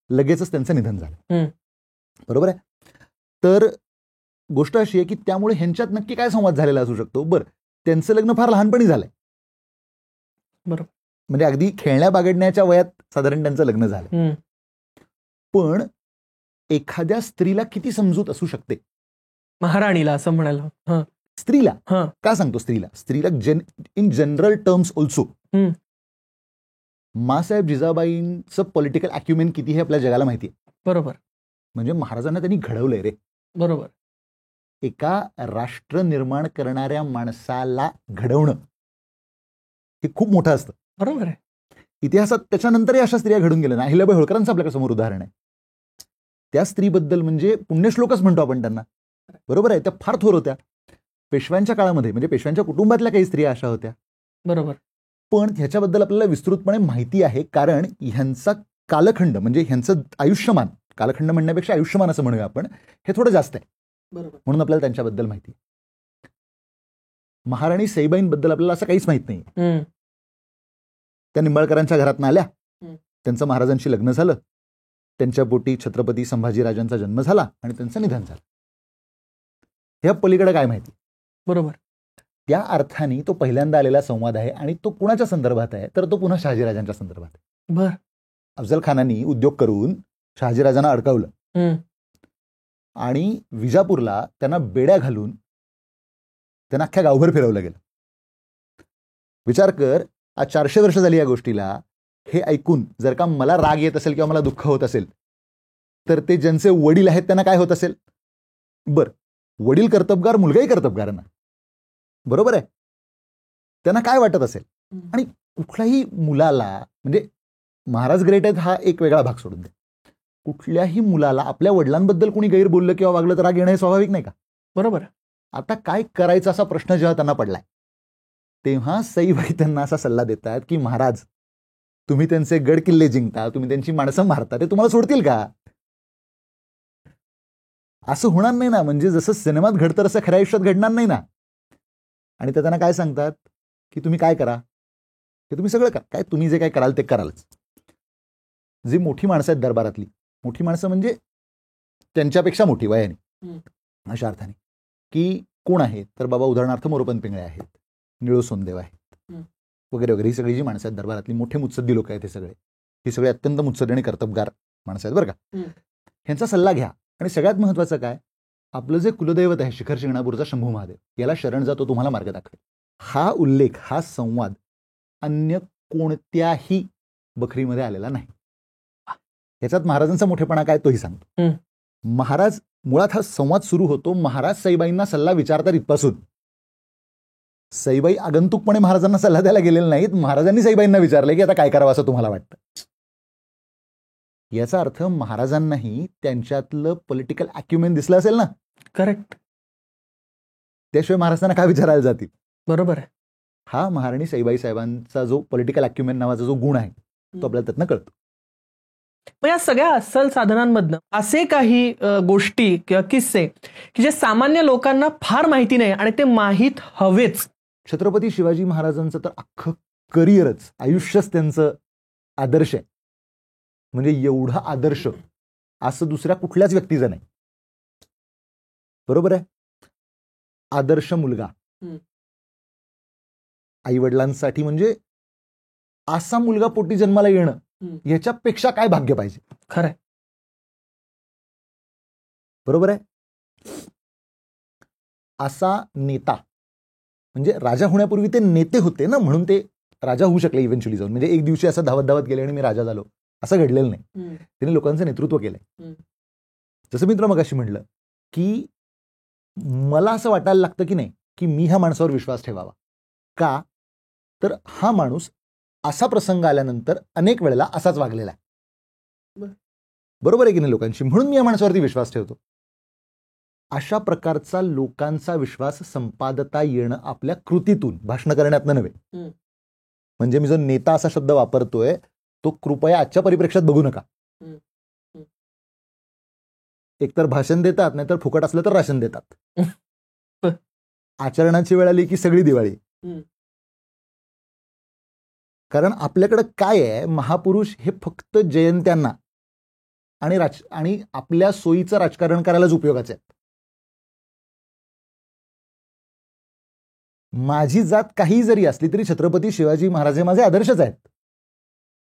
लगेचच त्यांचं निधन झालं, बरोबर आहे. तर गोष्ट अशी आहे की त्यामुळे ह्यांच्यात नक्की काय संवाद झालेला असू शकतो. बरं, त्यांचं लग्न फार लहानपणी झालंय, बरोबर, म्हणजे अगदी खेळण्या बागडण्याच्या वयात साधारण त्यांचं लग्न झालं. पण एखाद्या स्त्रीला किती समजूत असू शकते? महाराणीला असं म्हणाल. स्त्रीला का सांगतो? स्त्रीला in general terms also. Masaheb जिजाबाईंचं पॉलिटिकल अॅक्युमेन किती हे आपल्या जगाला माहिती आहे. बरोबर. म्हणजे महाराजांना त्यांनी घडवलंय रे. बरोबर. एका राष्ट्र निर्माण करणाऱ्या माणसाला घडवणं हे खूप मोठं असतं. बरोबर आहे. इतिहासात त्याच्यानंतरही अशा स्त्रिया घडून गेल्या ना. अहिल्याबाई होळकरांचं आपल्याकडे समोर उदाहरण आहे. त्या स्त्रीबद्दल म्हणजे पुण्यश्लोकच म्हणतो आपण त्यांना. बरोबर आहे. त्या फार थोर होत्या. पेशव्यांच्या काळामध्ये म्हणजे पेशव्यांच्या कुटुंबातल्या काही स्त्रिया अशा होत्या. बरोबर. पण ह्याच्याबद्दल आपल्याला विस्तृतपणे माहिती आहे, कारण ह्यांचा कालखंड म्हणजे ह्यांचं आयुष्यमान, कालखंड म्हणण्यापेक्षा आयुष्यमान असं म्हणूया आपण, हे थोडं जास्त आहे. बरोबर. म्हणून आपल्याला त्यांच्याबद्दल माहिती. महाराणी सईबाईंबद्दल आपल्याला असं काहीच माहित नाही. त्या निंबाळकरांच्या घरातून आल्या, त्यांचं महाराजांशी लग्न झालं, त्यांच्या पोटी छत्रपती संभाजीराजांचा जन्म झाला आणि त्यांचं निधन झालं. ह्या पलीकडे काय माहिती? बरोबर. त्या अर्थाने तो पहिल्यांदा आलेला संवाद आहे आणि तो कुणाच्या संदर्भात आहे? तर तो पुन्हा शहाजीराजांच्या संदर्भात आहे. बर. अफजल खानांनी उद्योग करून शहाजीराजांना अडकवलं आणि विजापूरला त्यांना बेड्या घालून त्यांना अख्ख्या गावभर फिरवलं गेलं. विचार कर, आज 400 वर्ष झाली या गोष्टीला. हे ऐकून जर का मला राग येत असेल किंवा मला दुःख होत असेल, तर ते ज्यांचे वडील आहेत त्यांना काय होत असेल? बर, वडील कर्तबगार, मुलगाही कर्तबगार ना. बरोबर आहे. त्यांना काय वाटत असेल? आणि कुठल्याही मुलाला, म्हणजे महाराज ग्रेट आहेत हा एक वेगळा भाग सोडून दे, कुठल्याही मुलाला आपल्या वडिलांबद्दल कोणी गैर बोललं किंवा वागलं तर राग येणं हे स्वाभाविक नाही का? बरोबर. आता काय करायचं असा प्रश्न जेव्हा त्यांना पडलाय, तेव्हा सईबाई त्यांना असा सल्ला देतात की महाराज, तुम्ही त्यांचे गड किल्ले जिंकता, तुम्ही त्यांची माणसं मारता, ते तुम्हाला सोडतील का? असं होणार नाही ना. म्हणजे जसं सिनेमात घडतं तसं खऱ्या आयुष्यात घडणार नाही ना. आणि ते त्यांना काय सांगतात की तुम्ही काय करा, की तुम्ही सगळं करा, काय तुम्ही जे काय कराल ते करालच. जी मोठी माणसं आहेत दरबारातली, मोठी माणसं म्हणजे त्यांच्यापेक्षा मोठी वयाने, अशा अर्थाने की कोण आहेत? तर बाबा उदाहरणार्थ मोरोपंत पिंगळे आहेत, निळू सोनदेव आहेत, वगैरे वगैरे. ही सगळी जी माणसं आहेत दरबारातली, मोठे मुत्सद्दी लोक आहेत हे सगळे अत्यंत मुत्सद्दी आणि कर्तबगार माणसं आहेत बरं का. ह्यांचा सल्ला घ्या. आणि सगळ्यात महत्वाचं काय, आपलं जे कुलदैवत आहे शिखर शिंगणापूरचा शंभू महादेव, याला शरण जातो, तुम्हाला मार्ग दाखवेल. हा उल्लेख, हा संवाद अन्य कोणत्याही बखरीमध्ये आलेला नाही. याच्यात महाराजांचा मोठेपणा काय तोही सांगतो. महाराज, मुळात हा संवाद सुरू होतो महाराज सईबाईंना सल्ला विचारतात इथपासून. सईबाई आगंतुकपणे महाराजांना सल्ला द्यायला गेलेले नाहीत, महाराजांनी सईबाईंना विचारलंय की आता काय करावं असं तुम्हाला वाटतं. याचा अर्थ महाराजांनाही त्यांच्यातलं पॉलिटिकल अॅक्युमेन दिसलं असेल ना. करेक्ट. त्याशिवाय महाराजांना काय विचारायला जातील? बरोबर आहे. हा महाराणी सईबाई साहेबांचा जो पॉलिटिकल अॅक्युमेन नावाचा जो गुण आहे तो आपल्याला त्यातनं कळतो. मग या सगळ्या अस्सल साधनांमधनं असे काही गोष्टी किंवा किस्से की जे सामान्य लोकांना फार माहिती नाही आणि ते माहीत हवेच. छत्रपती शिवाजी महाराजांचं तर अख्खं करिअरच, आयुष्यच त्यांचं आदर्श आहे. म्हणजे एवढा आदर्श असं दुसऱ्या कुठल्याच व्यक्तीचं नाही. बरोबर आहे. आदर्श मुलगा आई वडिलांसाठी, म्हणजे असा मुलगा पोटी जन्माला येणं याच्यापेक्षा काय भाग्य पाहिजे? खरंय. बरोबर आहे. असा नेता, म्हणजे राजा होण्यापूर्वी ते नेते होते ना, म्हणून ते राजा होऊ शकले इव्हेंच्युअली जाऊन. म्हणजे एक दिवशी असं धावत धावत गेले आणि मी राजा झालो असं घडलेलं नाही. त्यांनी लोकांचं नेतृत्व केलंय. जसं मी तुला मगाशी म्हणलं की मला असं वाटायला लागतं की नाही की मी ह्या माणसावर विश्वास ठेवावा. का? तर हा माणूस असा प्रसंग आल्यानंतर अनेक वेळेला असाच वागलेला आहे. बरोबर आहे की नाही लोकांशी, म्हणून मी या माणसावरती विश्वास ठेवतो. अशा प्रकारचा लोकांचा विश्वास संपादता येणं आपल्या कृतीतून, भाषण करण्यातनं नव्हे. म्हणजे मी जो नेता असा शब्द वापरतोय तो कृपया आजच्या परिप्रेक्षात बघू नका. एकतर भाषण देतात, नाहीतर फुकट असलं तर राशन देतात. आचरणाची वेळ आली की सगळी दिवाळी. कारण आपल्याकडे काय आहे, महापुरुष हे फक्त जयंत्यांना आणि आपल्या सोयीचं राजकारण करायलाच उपयोगाचे आहेत. माझी जात काही जरी असली तरी छत्रपती शिवाजी महाराज हे माझे आदर्शच आहेत.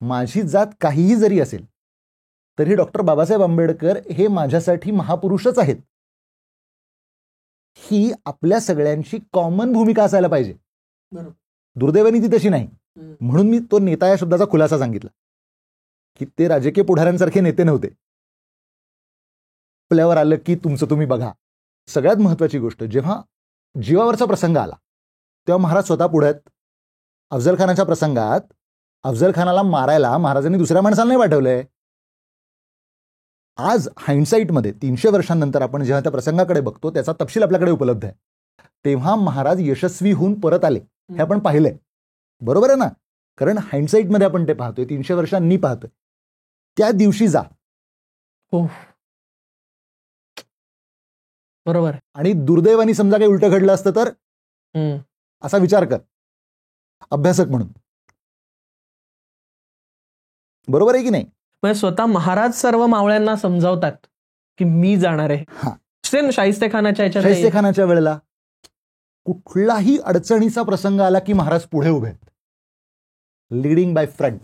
माझी जात काहीही जरी असेल तरी डॉक्टर बाबासाहेब आंबेडकर हे माझ्यासाठी महापुरुषच आहेत. ही आपल्या सगळ्यांची कॉमन भूमिका असायला पाहिजे. दुर्दैवाने ती तशी नाही. म्हणून मी तो नेता या शब्दाचा खुलासा सांगितला की ते राजकीय पुढाऱ्यांसारखे नेते नव्हते. आपल्यावर आलं की तुमचं तुम्ही बघा. सगळ्यात महत्वाची गोष्ट, जेव्हा जीवावरचा प्रसंग आला तेव्हा महाराज स्वतः पुढे आहेत. अफजल खानाच्या प्रसंगात अफजल खानाला मारायला महाराजांनी दुसऱ्या माणसाला नाही पाठवलंय. आज हाइंडसाईटमध्ये 300 वर्षांनंतर आपण जेव्हा त्या प्रसंगाकडे बघतो त्याचा तपशील आपल्याकडे उपलब्ध आहे. तेव्हा महाराज यशस्वी होऊन परत आले हे आपण पाहिलंय. बरोबर आहे ना? कारण हाइंडसाईटमध्ये आपण ते पाहतोय, 300 वर्षांनी पाहतोय. त्या दिवशी जा. बरोबर. आणि दुर्दैवाने समजा काही उलटं घडलं असतं तर असा विचार कर अभ्यासक म्हणून. बरोबर आहे की नाही? म्हणजे स्वतः महाराज सर्व मावळ्यांना समजावतात की मी जाणार आहे. शाहिस्ते खानाच्या वेळेला कुठलाही अडचणीचा प्रसंग आला की महाराज पुढे उभे आहेत, लीडिंग बाय फ्रंट.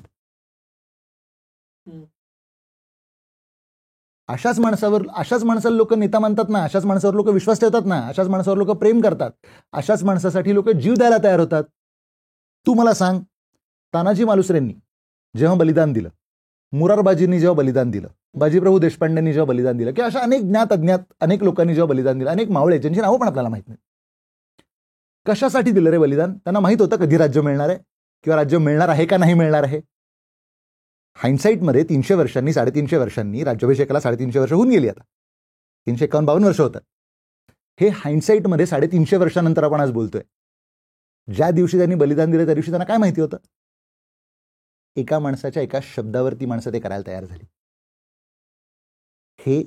अशाच माणसाला लोक नेता मानतात ना, अशाच माणसावर लोक विश्वास ठेवतात ना, अशाच माणसावर लोक प्रेम करतात, अशाच माणसासाठी लोक जीव द्यायला तयार होतात. तू मला सांग, तानाजी मालुसरेंनी जेव्हा बलिदान दिलं, मुरारबाजींनी जेव्हा बलिदान दिलं, बाजीप्रभू देशपांडेंनी जेव्हा बलिदान दिलं, किंवा अशा अनेक ज्ञात अज्ञात अनेक लोकांनी जेव्हा बलिदान दिलं, अनेक मावळे ज्यांची नावं पण आपल्याला माहित नाही, कशासाठी दिलं रे बलिदान? त्यांना माहित होतं कधी राज्य मिळणार आहे किंवा राज्य मिळणार आहे का नाही मिळणार आहे. हाइंडसाईटमध्ये 300 वर्षांनी 350 वर्षांनी राज्याभिषेकाला 350 वर्ष होऊन गेली. आता 351 वर्ष होतात. हे हाइंडसाईटमध्ये 350 वर्षानंतर आपण आज बोलतोय. ज्या दिवशी त्यांनी बलिदान दिलं त्या दिवशी त्यांना काय माहिती होतं? एका माणसाच्या एका शब्दावरती माणसं ते करायला तयार झाली. हे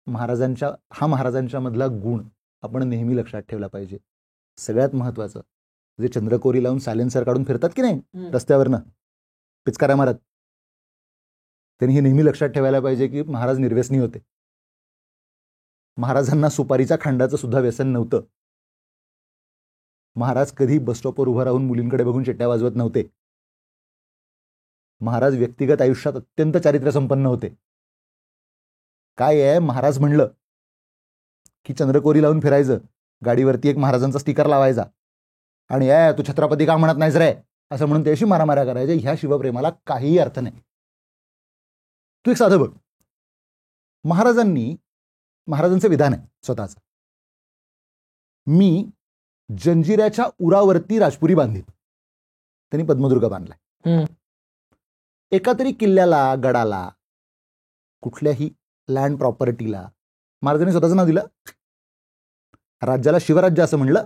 महाराजांच्या मधला गुण आपण नेहमी लक्षात ठेवला पाहिजे. सगळ्यात महत्वाचं, जे चंद्रकोरी लावून सायलेन्सर काढून फिरतात की नाही रस्त्यावरनं पिचकाऱ्या मारत, त्यांनी हे नेहमी लक्षात ठेवायला पाहिजे की महाराज निर्व्यसनी होते. महाराजांना सुपारीच्या खांडाचं सुद्धा व्यसन नव्हतं. महाराज कधी बसस्टॉपवर उभं राहून मुलींकडे बघून चिट्ट्या वाजवत नव्हते. महाराज व्यक्तिगत आयुष्यात अत्यंत चारित्र्यसंपन्न होते. काय आहे, महाराज म्हणलं की चंद्रकोरी लावून फिरायचं, गाडीवरती एक महाराजांचा स्टिकर लावायचा आणि तू छत्रपती का म्हणत नाहीस रे असं म्हणून त्याशी मारामाऱ्या करायच्या. ह्या शिवप्रेमाला काहीही अर्थ नाही. तू एक साधं बघ, महाराजांचं विधान आहे स्वतःच, मी जंजिऱ्याच्या उरावरती राजपुरी बांधली. त्यांनी पद्मदुर्ग बांधलाय. एका तरी किल्ल्याला, गडाला, कुठल्याही लँड प्रॉपर्टीला महाराजांनी स्वतःचं नाव दिलं. राज्याला शिवराज्य असं म्हणलं.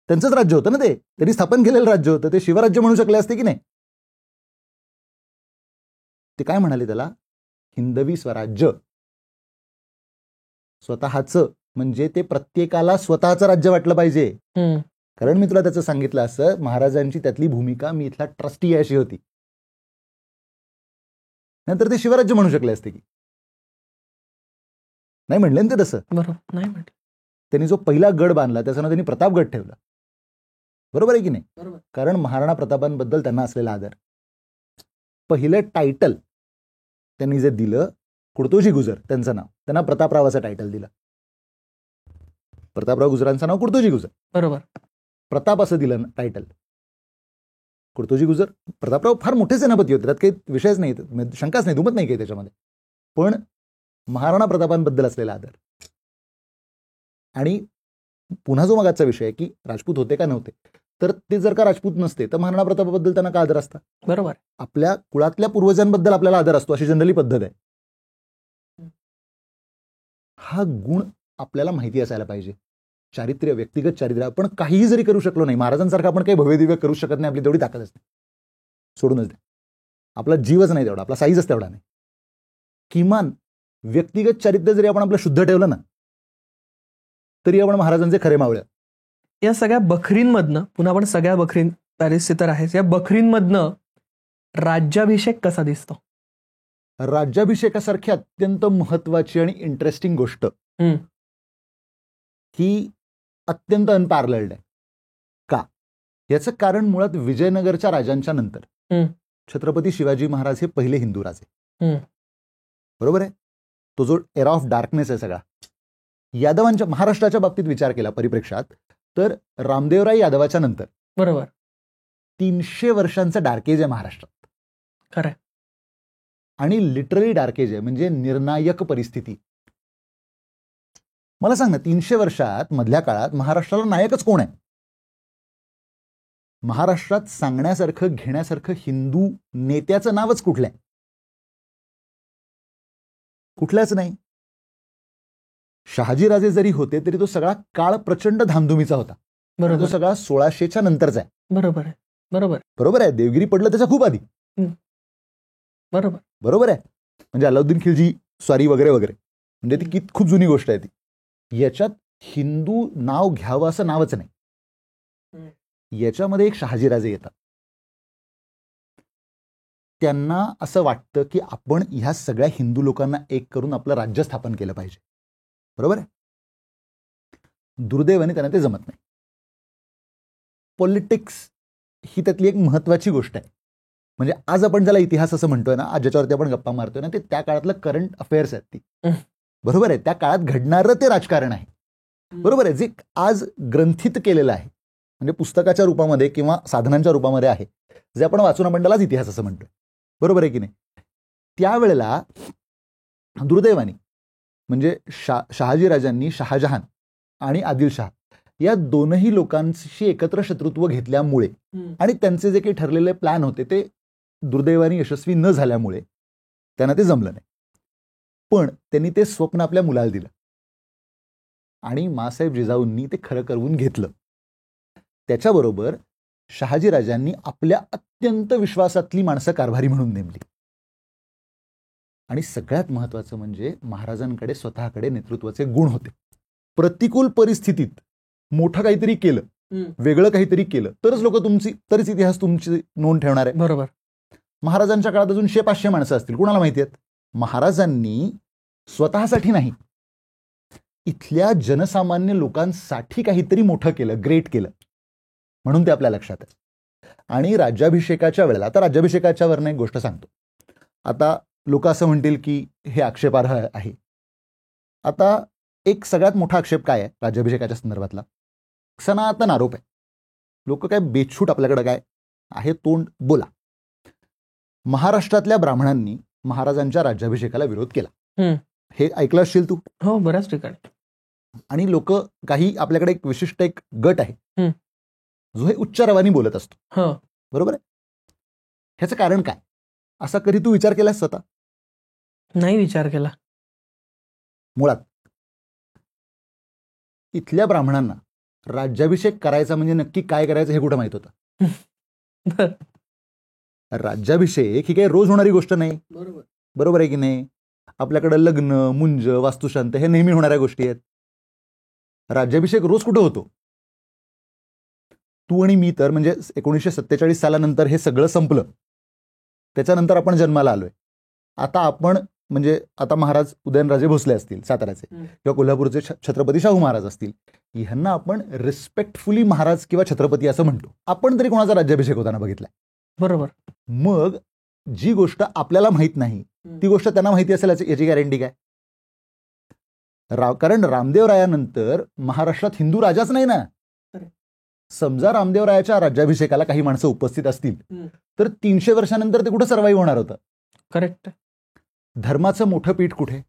त्यांचंच राज्य होतं ना, ते त्यांनी स्थापन केलेलं राज्य होतं. ते शिवराज्य म्हणू शकले असते की नाही? ते काय म्हणाले त्याला? हिंदवी स्वराज्य. स्वतःचं, म्हणजे ते प्रत्येकाला स्वतःचं राज्य वाटलं पाहिजे. कारण मी तुला त्याचं सांगितलं असं, महाराजांची त्यातली भूमिका मी इथला ट्रस्टी अशी होती. नंतर ते शिवराज्य म्हणू शकले असते की नाही? म्हणले ना ते तसं. बरोबर नाही म्हटलं. त्यांनी जो पहिला गड बांधला त्याचं नाव त्यांनी प्रतापगड ठेवला. बरोबर आहे की नाही? बरोबर. कारण महाराणा प्रतापांबद्दल त्यांना असलेला आदर. पहिलं टायटल त्यांनी जे दिलं, कुर्तोजी गुजर त्यांचं नाव, त्यांना प्रतापराव असं टायटल दिलं. प्रतापराव गुजरांचं नाव कुर्तोजी गुजर. बरोबर. प्रताप असं दिलं टायटल. कुर्तोजी गुजर, प्रतापराव फार मोठे सेनापती होते, त्यात काही विषयच नाही, शंकाच नाही, दुमत नाही काही त्याच्यामध्ये. पण महाराणा प्रतापांबद्दल असलेला आदर. आणि पुन्हा जो मगाचा विषय आहे की राजपूत होते का नव्हते, तर ते जर का राजपूत नसते तर महाराणा प्रतापाबद्दल त्यांना का आदर असता? बरोबर. आपल्या कुळातल्या पूर्वजांबद्दल आपल्याला आदर असतो, अशी जनरली पद्धत आहे. हा गुण आपल्याला माहिती असायला पाहिजे. चारित्र्य, व्यक्तिगत चारित्र्य. आपण काहीही जरी करू शकलो नाही, महाराजांसारखं आपण काही भव्यदिव्य करू शकत नाही, आपली तेवढी ताकद असते. सोडूनच द्या, आपला जीवच नाही तेवढा, आपला साईजच तेवढा नाही. किमान व्यक्तिगत चारित्र्य जरी आपण आपलं शुद्ध ठेवलं ना, तरी आपण महाराजांचे खरे मावळे. या सगळ्या बखरींमधनं, पुन्हा आपण सगळ्या बखरीन पॅरिसचे तर आहेच, या बखरींमधनं राज्याभिषेक कसा दिसतो? राज्याभिषेकासारखी अत्यंत महत्वाची आणि इंटरेस्टिंग गोष्ट ही अत्यंत अनपॅरलल्ड आहे. का? याचं कारण मुळात विजयनगरच्या राजांच्या नंतर छत्रपती शिवाजी महाराज हे पहिले हिंदू राजे. बरोबर आहे. तो जो एरा ऑफ डार्कनेस आहे सगळा. यादवांच्या महाराष्ट्राच्या बाबतीत विचार केला परिप्रेक्षात, तर रामदेवराय यादवाच्या नंतर बरोबर 300 वर्षांचं डार्केज आहे महाराष्ट्रात. खरंय. आणि लिटरली डार्केज आहे, म्हणजे निर्णायक परिस्थिती. मला सांग ना, 300 वर्षात मधल्या काळात महाराष्ट्राला नायकच कोण आहे? महाराष्ट्रात सांगण्यासारखं घेण्यासारखं हिंदू नेत्याचं नावच कुठलं आहे? कुठल्याच नाही. शहाजीराजे जरी होते तरी तो सगळा काळ प्रचंड धामधुमीचा होता. तो सगळा 1600च्या नंतरचा आहे. बरोबर आहे. बरोबर बरोबर आहे. देवगिरी पडलं त्याच्या खूप आधी. बरोबर बरोबर आहे. म्हणजे अलाउद्दीन खिलजी स्वारी वगैरे वगैरे, म्हणजे ती खूप जुनी गोष्ट आहे ती. याच्यात हिंदू नाव घ्यावं असं नावच नाही. याच्यामध्ये एक शहाजीराजे येतात. त्यांना असं वाटतं की आपण ह्या सगळ्या हिंदू लोकांना एक करून आपलं राज्य स्थापन केलं पाहिजे. बरोबर आहे. दुर्दैवाने त्यांना ते जमत नाही. पॉलिटिक्स ही त्यातली एक महत्वाची गोष्ट आहे. म्हणजे आज आपण ज्याला इतिहास असं म्हणतोय ना, आज ज्याच्यावरती आपण गप्पा मारतोय ना, ते त्या काळातलं करंट अफेअर्स आहेत ती. बरोबर आहे. त्या काळात घडणारं ते राजकारण आहे. बरोबर आहे. जे आज ग्रंथित केलेलं आहे, म्हणजे पुस्तकाच्या रूपामध्ये किंवा साधनांच्या रूपामध्ये आहे, जे आपण वाचून आपण त्यालाच इतिहास असं म्हणतोय. बरोबर आहे की नाही? त्यावेळेला दुर्दैवाने म्हणजे शहाजीराजांनी शहाजहान आणि आदिलशाह या दोनही लोकांशी एकत्र शत्रुत्व घेतल्यामुळे आणि त्यांचे जे काही ठरलेले प्लॅन होते ते दुर्दैवाने यशस्वी न झाल्यामुळे त्यांना ते जमलं नाही. पण त्यांनी ते स्वप्न आपल्या मुलाला दिलं आणि माँसाहेब जिजाऊंनी ते खरं करवून घेतलं. त्याच्याबरोबर शहाजीराजांनी आपल्या अत्यंत विश्वासातली माणसं कारभारी म्हणून नेमली. आणि सगळ्यात महत्वाचं म्हणजे महाराजांकडे स्वतःकडे नेतृत्वाचे गुण होते. प्रतिकूल परिस्थितीत मोठं काहीतरी केलं, वेगळं काहीतरी केलं तरच तरच इतिहास तुमची नोंद ठेवणार आहे. बरोबर. महाराजांच्या काळात अजून 100-500 माणसं असतील, कुणाला माहिती आहेत? महाराजांनी स्वतःसाठी नाही, इथल्या जनसामान्य लोकांसाठी काहीतरी मोठं केलं, ग्रेट केलं, म्हणून ते आपल्या लक्षात आहे. आणि राज्याभिषेकाच्या वेळेला, आता राज्याभिषेकाच्या वरनं एक गोष्ट सांगतो. आता लोक असं म्हणतील की हे आक्षेपार्ह आहे. आता एक सगळ्यात मोठा आक्षेप काय आहे राज्याभिषेकाच्या संदर्भातला? सनातन आरोप आहे. लोक काय बेछूट आपल्याकडे काय आहे तोंड बोला. महाराष्ट्रातल्या ब्राह्मणांनी महाराजांच्या राज्याभिषेकाला विरोध केला. हे ऐकलं असशील तू? हो, बऱ्याच ठिकाणी. आणि लोक काही आपल्याकडे एक विशिष्ट एक गट आहे जो हे उच्च रवानी बोलत असतो. बरोबर आहे. ह्याचं कारण काय? असा कधी तू विचार केलास स्वतः? नाही विचार केला. मुळात इथल्या ब्राह्मणांना राज्याभिषेक करायचा म्हणजे नक्की काय करायचं हे कुठं माहित होतं? राज्याभिषेक ही काही रोज होणारी गोष्ट नाही. बरोबर आहे की नाही? आपल्याकडे लग्न, मुंज, वास्तुशांत हे नेहमी होणाऱ्या गोष्टी आहेत. राज्याभिषेक रोज कुठं होतो? तू आणि मी तर म्हणजे 1947 सालानंतर हे सगळं संपलं, त्याच्यानंतर आपण जन्माला आलोय. आता आपण म्हणजे आता महाराज उदयनराजे भोसले असतील साताऱ्याचे, किंवा कोल्हापूरचे छत्रपती शाहू महाराज असतील, ह्यांना आपण रिस्पेक्टफुली महाराज किंवा छत्रपती असं म्हणतो. आपण तरी कोणाचा राज्याभिषेक होताना बघितलाय? बरोबर. मग जी गोष्ट आपल्याला माहित नाही ती गोष्ट त्यांना माहिती असेल याची गॅरंटी काय? कारण रामदेवरायानंतर महाराष्ट्रात हिंदू राजाच नाही ना. समजा रामदेवरायाच्या राज्याभिषेकाला काही माणसं उपस्थित असतील तर 300 वर्षानंतर ते कुठं सर्वाईव्ह होणार होतं? करेक्ट. धर्माचं मोठं पीठ कुठे?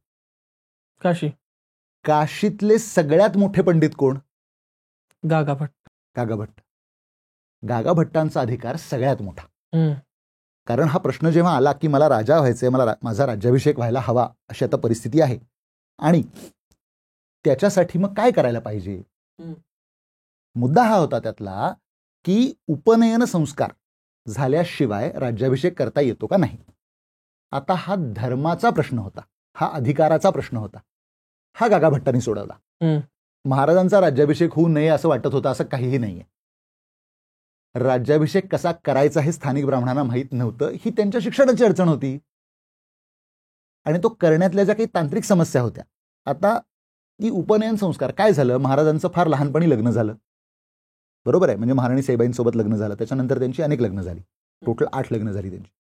काशी. काशीतले सगळ्यात मोठे पंडित कोण? गागाभट्ट. गागाभट्टांचा अधिकार सगळ्यात मोठा. कारण हा प्रश्न जेव्हा आला की मला राजा व्हायचंय, मला माझा राज्याभिषेक व्हायला हवा, अशी आता परिस्थिती आहे, आणि त्याच्यासाठी मग काय करायला पाहिजे? मुद्दा हा होता त्यातला की उपनयन संस्कार झाल्याशिवाय राज्याभिषेक करता येतो का नाही. आता हा धर्माचा प्रश्न होता, हा अधिकाराचा प्रश्न होता, हा गागाभट्टांनी सोडवला. महाराजांचा राज्याभिषेक होऊ नये असं वाटत होतं असं काहीही नाहीये. राज्याभिषेक कसा करायचा हे स्थानिक ब्राह्मणांना माहीत नव्हतं, ही त्यांच्या शिक्षणाची अडचण होती आणि तो करण्यातल्या ज्या काही तांत्रिक समस्या होत्या. आता ती उपनयन संस्कार काय झालं, महाराजांचं फार लहानपणी लग्न झालं, बरोबर आहे, म्हणजे महाराणी सईबाईंसोबत लग्न झालं, त्याच्यानंतर त्यांची अनेक लग्न झाली, टोटल 8 लग्न झाली त्यांची.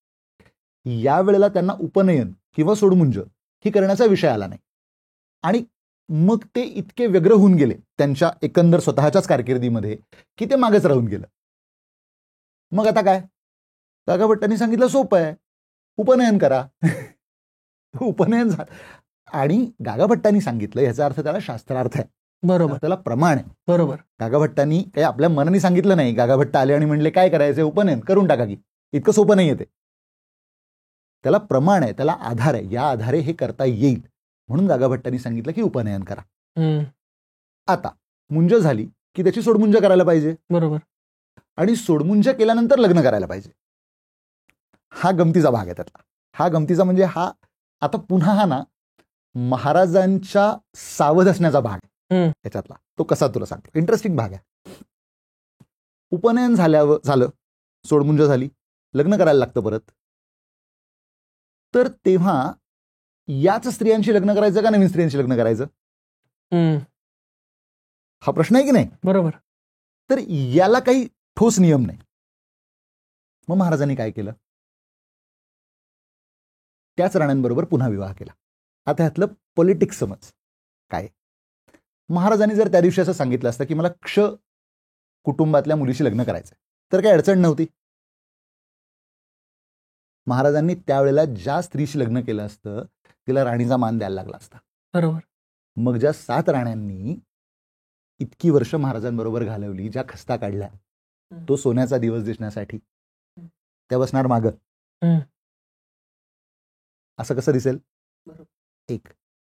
या वेळेला त्यांना उपनयन किंवा सोडमुंज ही करण्याचा विषय आला नाही. आणि मग ते इतके व्यग्र होऊन गेले त्यांच्या एकंदर स्वतःच्याच कारकिर्दीमध्ये की ते मागेच राहून गेलं. मग आता काय, गागाभट्टांनी सांगितलं सोपं आहे, उपनयन करा. उपनयन झालं. आणि गागाभट्टांनी सांगितलं याचा अर्थ त्याला शास्त्रार्थ आहे, बरोबर, त्याला प्रमाण आहे. बरोबर. गागाभट्टांनी काही आपल्या मनाने सांगितलं नाही. गागाभट्ट आले आणि म्हणले काय करायचं, उपनयन करून टाका की. इतकं सोपं नाही येते. त्याला प्रमाण आहे, त्याला आधार आहे, या आधारे हे करता येईल म्हणून गागाभट्टांनी सांगितलं की उपनयन करा. आता मुंज झाली की त्याची सोडमुंज करायला पाहिजे. बरोबर. आणि सोडमुंज केल्यानंतर लग्न करायला पाहिजे. हा गमतीचा भाग आहे त्यातला. हा गमतीचा म्हणजे हा आता पुन्हा हा ना महाराजांच्या सावध असण्याचा भाग त्याच्यातला. तो कसा तुला सांगतो, इंटरेस्टिंग भाग आहे. उपनयन झालं, सोडमुंज झाली, लग्न करायला लागतं परत. तर तेव्हा याच स्त्रियांशी लग्न करायचं का नवीन स्त्रियांशी लग्न करायचं, हा प्रश्न आहे की नाही. बरोबर. तर याला काही ठोस नियम नाही. मग महाराजांनी काय केलं, त्याच राण्यांबरोबर पुन्हा विवाह केला. आता ह्यातलं पॉलिटिक्स समज काय. महाराजांनी जर त्या दिवशी असं सांगितलं असतं की मला क्ष कुटुंबातल्या मुलीशी लग्न करायचंय तर काही अडचण नव्हती. महाराजांनी त्यावेळेला ज्या स्त्रीशी लग्न केलं असतं तिला राणीचा मान द्यायला लागला असता. बरोबर. मग ज्या 7 राण्यांनी इतकी वर्ष महाराजांबरोबर घालवली, ज्या खस्ता काढल्या, तो सोन्याचा दिवस दिसण्यासाठी, त्या बसणार मागं. असं कसं दिसेल. एक.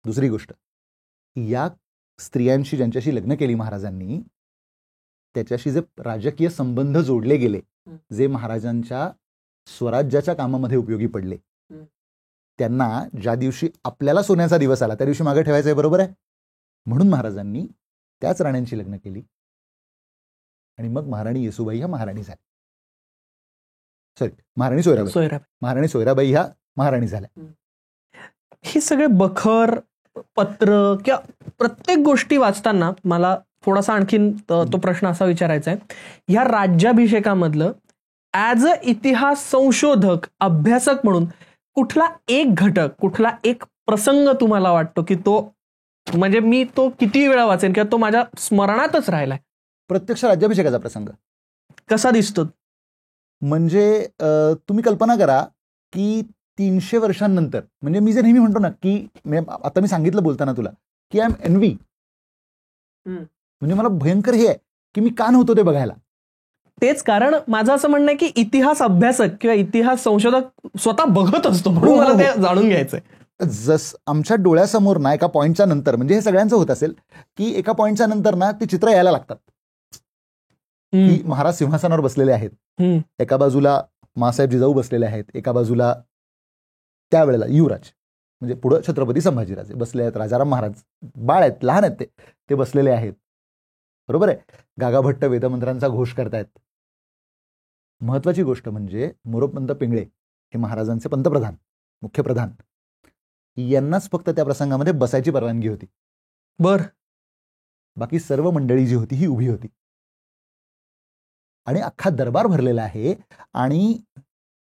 दुसरी गोष्ट, या स्त्रियांशी ज्यांच्याशी लग्न केली महाराजांनी त्याच्याशी जे राजकीय संबंध जोडले गेले, जे महाराजांच्या स्वराज्याच्या कामामध्ये उपयोगी पडले, त्यांना ज्या दिवशी आपल्याला सोन्याचा दिवस आला त्या दिवशी मागे ठेवायचं आहे. बरोबर आहे. म्हणून महाराजांनी त्याच राण्यांची लग्न केली आणि मग महाराणी येसूबाई ह्या महाराणी झाल्या. महाराणी सोयराबाई. महाराणी सोयराबाई ह्या महाराणी झाल्या. ही सगळे बखर पत्र किंवा प्रत्येक गोष्टी वाचताना मला थोडासा आणखीन तो प्रश्न असा विचारायचा आहे, ह्या राज्याभिषेकामधलं ॲज अ इतिहास संशोधक अभ्यासक म्हणून कुठला एक घटक, कुठला एक प्रसंग तुम्हाला वाटतो की तो म्हणजे मी तो किती वेळा वाचेन किंवा तो माझ्या स्मरणातच राहिलाय. प्रत्यक्ष राज्याभिषेकाचा प्रसंग कसा दिसतो म्हणजे तुम्ही कल्पना करा की 300 वर्षांनंतर, म्हणजे मी जे नेहमी म्हणतो ना की आता मी सांगितलं बोलताना तुला की आय एम एनव्ही, म्हणजे मला भयंकर हे आहे की मी का नव्हतो ते बघायला. तेच कारण माझं असं म्हणणं आहे की इतिहास अभ्यासक किंवा इतिहास संशोधक स्वतः बघत असतो म्हणून मला ते जाणून घ्यायचंय. जस आमच्या डोळ्यासमोर ना एका पॉईंटच्या नंतर, म्हणजे हे सगळ्यांचं होत असेल की एका पॉईंटच्या नंतर ना ती चित्र यायला लागतात की महाराज सिंहासनावर बसलेले आहेत, एका बाजूला मासाहेब जिजाऊ बसलेले आहेत, एका बाजूला त्यावेळेला युवराज म्हणजे पुढं छत्रपती संभाजीराजे बसले आहेत, राजाराम महाराज बाळ आहेत, लहान आहेत, ते बसलेले आहेत. बरोबर आहे. गागाभट्ट वेदमंत्रांचा घोष करतायत. महत्वाची गोष्ट म्हणजे मोरोपंत पिंगळे हे महाराजांचे पंतप्रधान, मुख्य प्रधान, यांनाच फक्त त्या प्रसंगामध्ये बसायची परवानगी होती. बाकी सर्व मंडळी जी होती ही उभी होती आणि अख्खा दरबार भरलेला आहे. आणि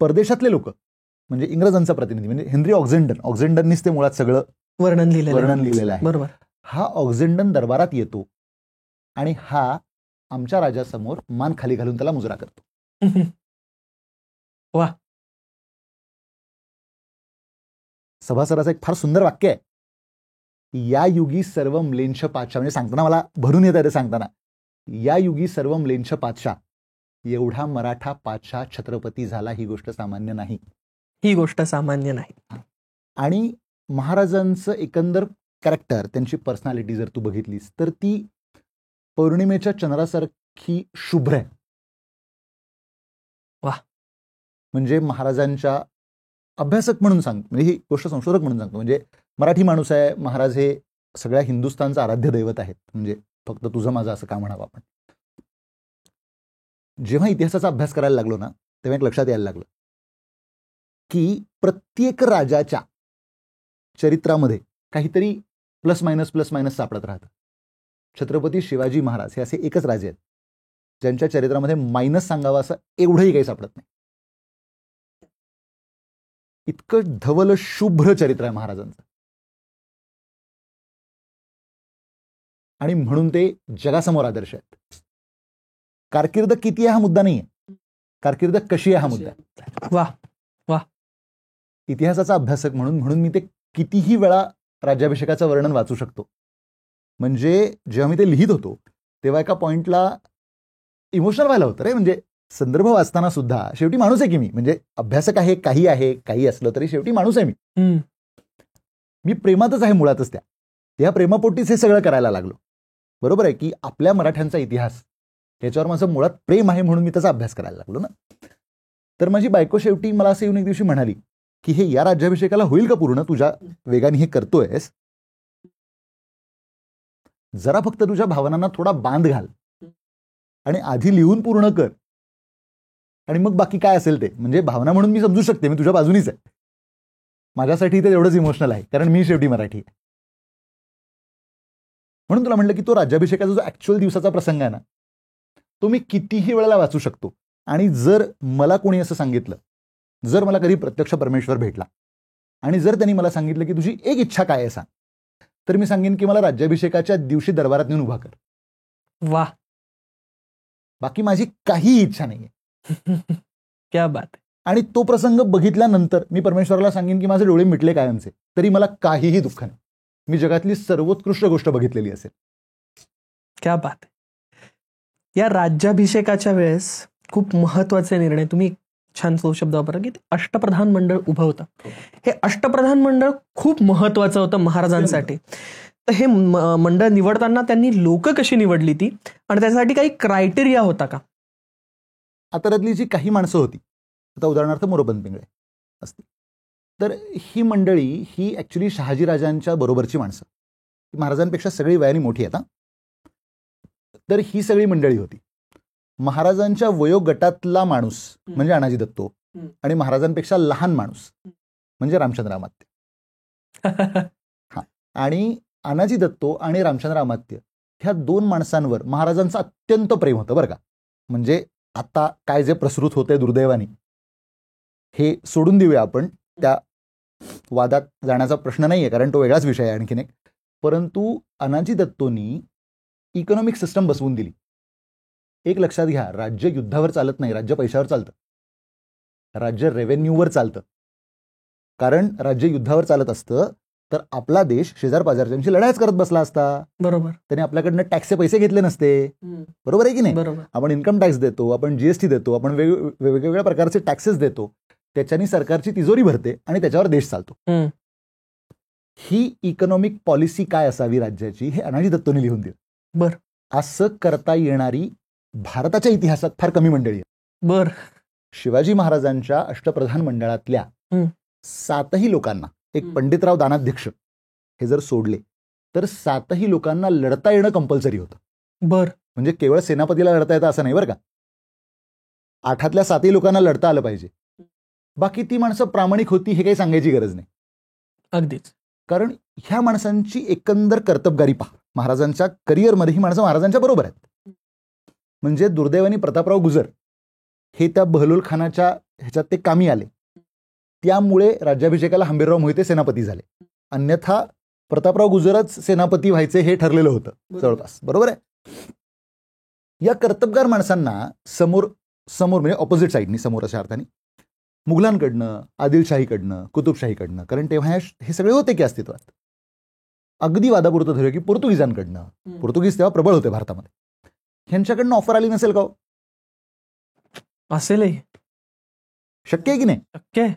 परदेशातले लोक म्हणजे इंग्रजांचा प्रतिनिधी म्हणजे हेनरी ऑक्झेंडननीच ते मुळात सगळं वर्णन लिहिलेलं आहे. बरोबर. हा ऑक्झेंडन दरबारात येतो आणि हा आमच्या राजासमोर मान खाली घालून त्याला मुजरा करतो. वा. सभासदाचं एक फार सुंदर वाक्य आहे, या युगी सर्व म्लेंछ पातशाह, म्हणजे सांगताना मला भरून येत आहे ते सांगताना, या युगी सर्व म्लेंछ पातशाह, एवढा मराठा पातशाह छत्रपती झाला ही गोष्ट सामान्य नाही. आणि महाराजांचं एकंदर कॅरेक्टर, त्यांची पर्सनॅलिटी जर तू बघितलीस तर ती पौर्णिमेच्या चंद्रासारखी शुभ्र आहे. वाह. म्हणजे महाराजांच्या अभ्यासक म्हणून सांगतो, म्हणजे ही गोष्ट संशोधक म्हणून सांगतो, म्हणजे मराठी माणूस आहे, महाराज हे सगळ्या हिंदुस्थानचं आराध्य दैवत आहेत, म्हणजे फक्त तुझं माझं असं का म्हणावं आपण. जेव्हा इतिहासाचा अभ्यास करायला लागलो ना तेव्हा एक लक्षात यायला लागलं की प्रत्येक राजाच्या चरित्रामध्ये काहीतरी प्लस मायनस सापडत राहतं. छत्रपती शिवाजी महाराज हे असे एकच राजे आहेत ज्यांच्या चरित्रामध्ये मायनस सांगावं असं एवढंही काही सापडत नाही. इतकं धवल शुभ्र चरित्र आहे महाराजांचं. आणि म्हणून ते जगासमोर आदर्श आहेत. कारकीर्द किती आहे हा मुद्दा नाहीये, कारकीर्द कशी आहे हा मुद्दा आहे. वा वा. इतिहासाचा अभ्यासक म्हणून मी ते कितीही वेळा राज्याभिषेकाचं वर्णन वाचू शकतो. म्हणजे जेव्हा मी ते लिहित होतो तेव्हा एका पॉइंटला इमोशनल व्हायला होतं रे. म्हणजे संदर्भ वाचताना सुद्धा शेवटी माणूस आहे की मी, म्हणजे अभ्यासक आहे, काही असलं तरी शेवटी माणूस आहे मी. मी प्रेमातच आहे मुळातच. त्या प्रेमापोटीच हे सगळं करायला लागलो. बरोबर आहे की आपल्या मराठ्यांचा इतिहास याच्यावर माझं मुळात प्रेम आहे म्हणून मी त्याचा अभ्यास करायला लागलो ना. तर माझी बायको शेवटी मला असं येऊन एक दिवशी म्हणाली की हे या राज्याभिषेकाला होईल का पूर्ण, तुझ्या वेगाने हे करतोयस, जरा फक्त तुझ्या भावनांना थोडा बांध घाल आणि आधी लिहून पूर्ण कर आणि मग बाकी काय असेल ते. म्हणजे भावना म्हणून मी समजू शकते, मी तुझ्या बाजूनीच आहे. माझ्यासाठी ते एवढंच इमोशनल आहे कारण मी शेवटी मराठी आहे. म्हणून तुला म्हटलं की तो राज्याभिषेकाचा जो ऍक्च्युअल दिवसाचा प्रसंग आहे ना, तो मी कितीही वेळेला वाचू शकतो. आणि जर मला कोणी असं सांगितलं, जर मला कधी प्रत्यक्ष परमेश्वर भेटला आणि जर त्यांनी मला सांगितलं की तुझी एक इच्छा काय आहे सांग, तर मी सांगेन की मला राज्याभिषेकाच्या दिवशी दरबारात नेऊन उभा कर. वा. बाकी माझी काही इच्छा नाहीये. क्या बात. आणि तो प्रसंग बघितल्यानंतर मी परमेश्वराला सांगेन की माझे डोळे मिटले कायमचे, तरी मला काहीही दुःख नाही. मी जगातली सर्वोत्कृष्ट गोष्ट बघितलेली असेल. क्या बात. या राज्याभिषेकाच्या वेळेस खूप महत्वाचे निर्णय तुम्ही, छान तो शब्द वापरला की अष्टप्रधान मंडळ उभं होतं. हे अष्टप्रधान मंडळ खूप महत्वाचं होतं महाराजांसाठी. तर हे मंडळ निवडताना त्यांनी लोक कशी निवडली ती आणि त्यासाठी काही क्रायटेरिया होता का? आतरातली जी काही माणसं होती, आता उदाहरणार्थ मोरोपंत पिंगळे असतील, तर ही मंडळी ही ऍक्च्युली शहाजीराजांच्या बरोबरची माणसं, महाराजांपेक्षा सगळी वयाने मोठी आहेत. तर ही सगळी मंडळी होती. महाराजांच्या वयोगटातला माणूस म्हणजे अनाजी दत्तो आणि महाराजांपेक्षा लहान माणूस म्हणजे रामचंद्र अमात्य. हा, आणि अनाजी दत्तो आणि रामचंद्र अमात्य ह्या दोन माणसांवर महाराजांचं अत्यंत प्रेम होतं बरं का. म्हणजे आता काय जे प्रसृत होते दुर्दैवाने हे सोडून देऊया आपण, त्या वादात जाण्याचा प्रश्न नाहीये कारण तो वेगळाच विषय आहे आणखीन एक. परंतु अनाजी दत्तोनी इकॉनॉमिक सिस्टम बसवून दिली. एक लक्षात घ्या, राज्य युद्धावर चालत नाही, राज्य पैशावर चालतं, राज्य रेव्हेन्यूवर चालतं. कारण राज्य युद्धावर चालत असतं तर आपला देश शेजार पाजारच्यांशी लढाईच करत बसला असता. बरोबर. त्याने आपल्याकडनं टॅक्सचे पैसे घेतले नसते. बरोबर आहे की नाही? बरोबर. आपण इन्कम टॅक्स देतो, आपण जीएसटी देतो, आपण वेगवेगळ्या प्रकारचे टॅक्सेस देतो, त्याच्यानी सरकारची तिजोरी भरते आणि त्याच्यावर देश चालतो. ही इकॉनॉमिक पॉलिसी काय असावी राज्याची हे अनाजी दत्तोने लिहून दिलं. बर. असं करता येणारी भारताच्या इतिहासात फार कमी मंडळी आहेत. बर. शिवाजी महाराजांच्या अष्टप्रधान मंडळातल्या 7ही लोकांना, एक पंडितराव दानाध्यक्ष हे जर सोडले तर 7ही लोकांना लढता येणं कंपल्सरी होतं. बर. म्हणजे केवळ सेनापतीला लढता येतं असं नाही बरं का. 8तल्या 7ही लोकांना लढता आलं पाहिजे. बाकी ती माणसं प्रामाणिक होती हे काही सांगायची गरज नाही. अगदीच. कारण ह्या माणसांची एकंदर कर्तबगारी पहा. महाराजांच्या करिअरमध्ये ही माणसं महाराजांच्या बरोबर आहेत. म्हणजे दुर्दैवाने प्रतापराव गुजर हे त्या बहलोल खानाच्या ह्याच्यात ते कामी आले, त्यामुळे राज्याभिषेकाला हंबीरराव मोहिते सेनापती झाले. अन्यथा प्रतापराव गुजरच सेनापती व्हायचे हे ठरलेलं होतं जवळपास. बरोबर आहे. या कर्तबगार माणसांना समोर म्हणजे ऑपोजिट साईडनी, समोर अशा अर्थाने मुघलांकडनं, आदिलशाहीकडनं, कुतुबशाहीकडनं, कारण तेव्हा हे सगळे होते की अस्तित्वात. अगदी वादापुरतं धरूया की पोर्तुगीजांकडनं, पोर्तुगीज तेव्हा प्रबळ होते भारतामध्ये, ह्यांच्याकडनं ऑफर आली नसेल का? असेलही. शक्य आहे की नाही? शक्य आहे.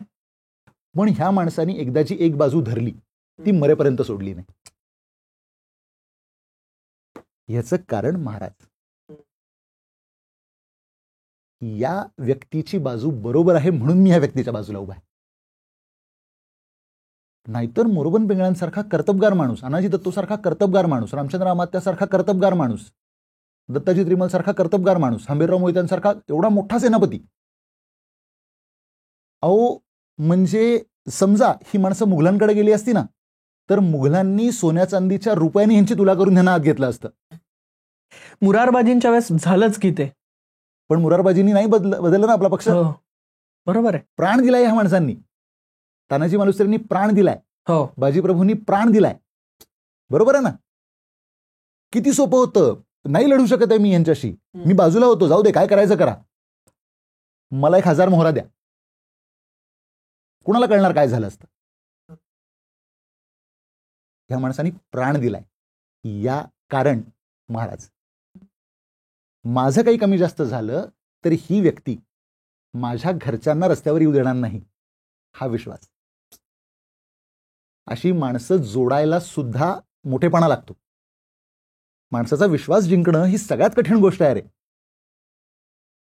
पण ह्या माणसांनी एकदाची एक बाजू धरली, ती मरेपर्यंत सोडली नाही. याचं कारण महाराज. या व्यक्तीची बाजू बरोबर आहे म्हणून मी ह्या व्यक्तीच्या बाजूला उभा आहे. नाहीतर मोरोपंत पिंगळांसारखा कर्तबगार माणूस, अनाजी दत्तोसारखा कर्तबगार माणूस, रामचंद्र अमात्यासारखा कर्तबगार माणूस, दत्ताजी त्रिमल सारखा कर्तबगार माणूस, हंबीरराव मोहित्यांसारखा एवढा मोठा सेनापती. अहो, म्हणजे समजा ही माणसं मुघलांकडे गेली असती ना, तर मुघलांनी सोन्या चांदीच्या रुपयाने ह्यांची तुला करून ह्यांना आत घेतलं असतं. मुरारबाजींच्या वेळेस झालंच की ते. पण मुरारबाजींनी नाही बदललं ना आपला पक्ष. बरोबर आहे. प्राण दिलाय ह्या माणसांनी. तानाजी मालुसरेंनी प्राण दिलाय, बाजीप्रभूंनी प्राण दिलाय. बरोबर आहे ना? किती सोपं होतं. नाही लढू शकत आहे मी यांच्याशी, मी बाजूला होतो, जाऊ दे, काय करायचं करा, मला 1000 मोहरा द्या. कुणाला कळणार काय झालं असतं. ह्या माणसाने प्राण दिलाय. या कारण महाराज, माझं काही कमी जास्त झालं तर ही व्यक्ती माझ्या घरच्यांना रस्त्यावर येऊ देणार नाही, हा विश्वास. अशी माणसं जोडायला सुद्धा मोठेपणा लागतो. माणसाचा विश्वास जिंकणं ही सगळ्यात कठीण गोष्ट आहे रे.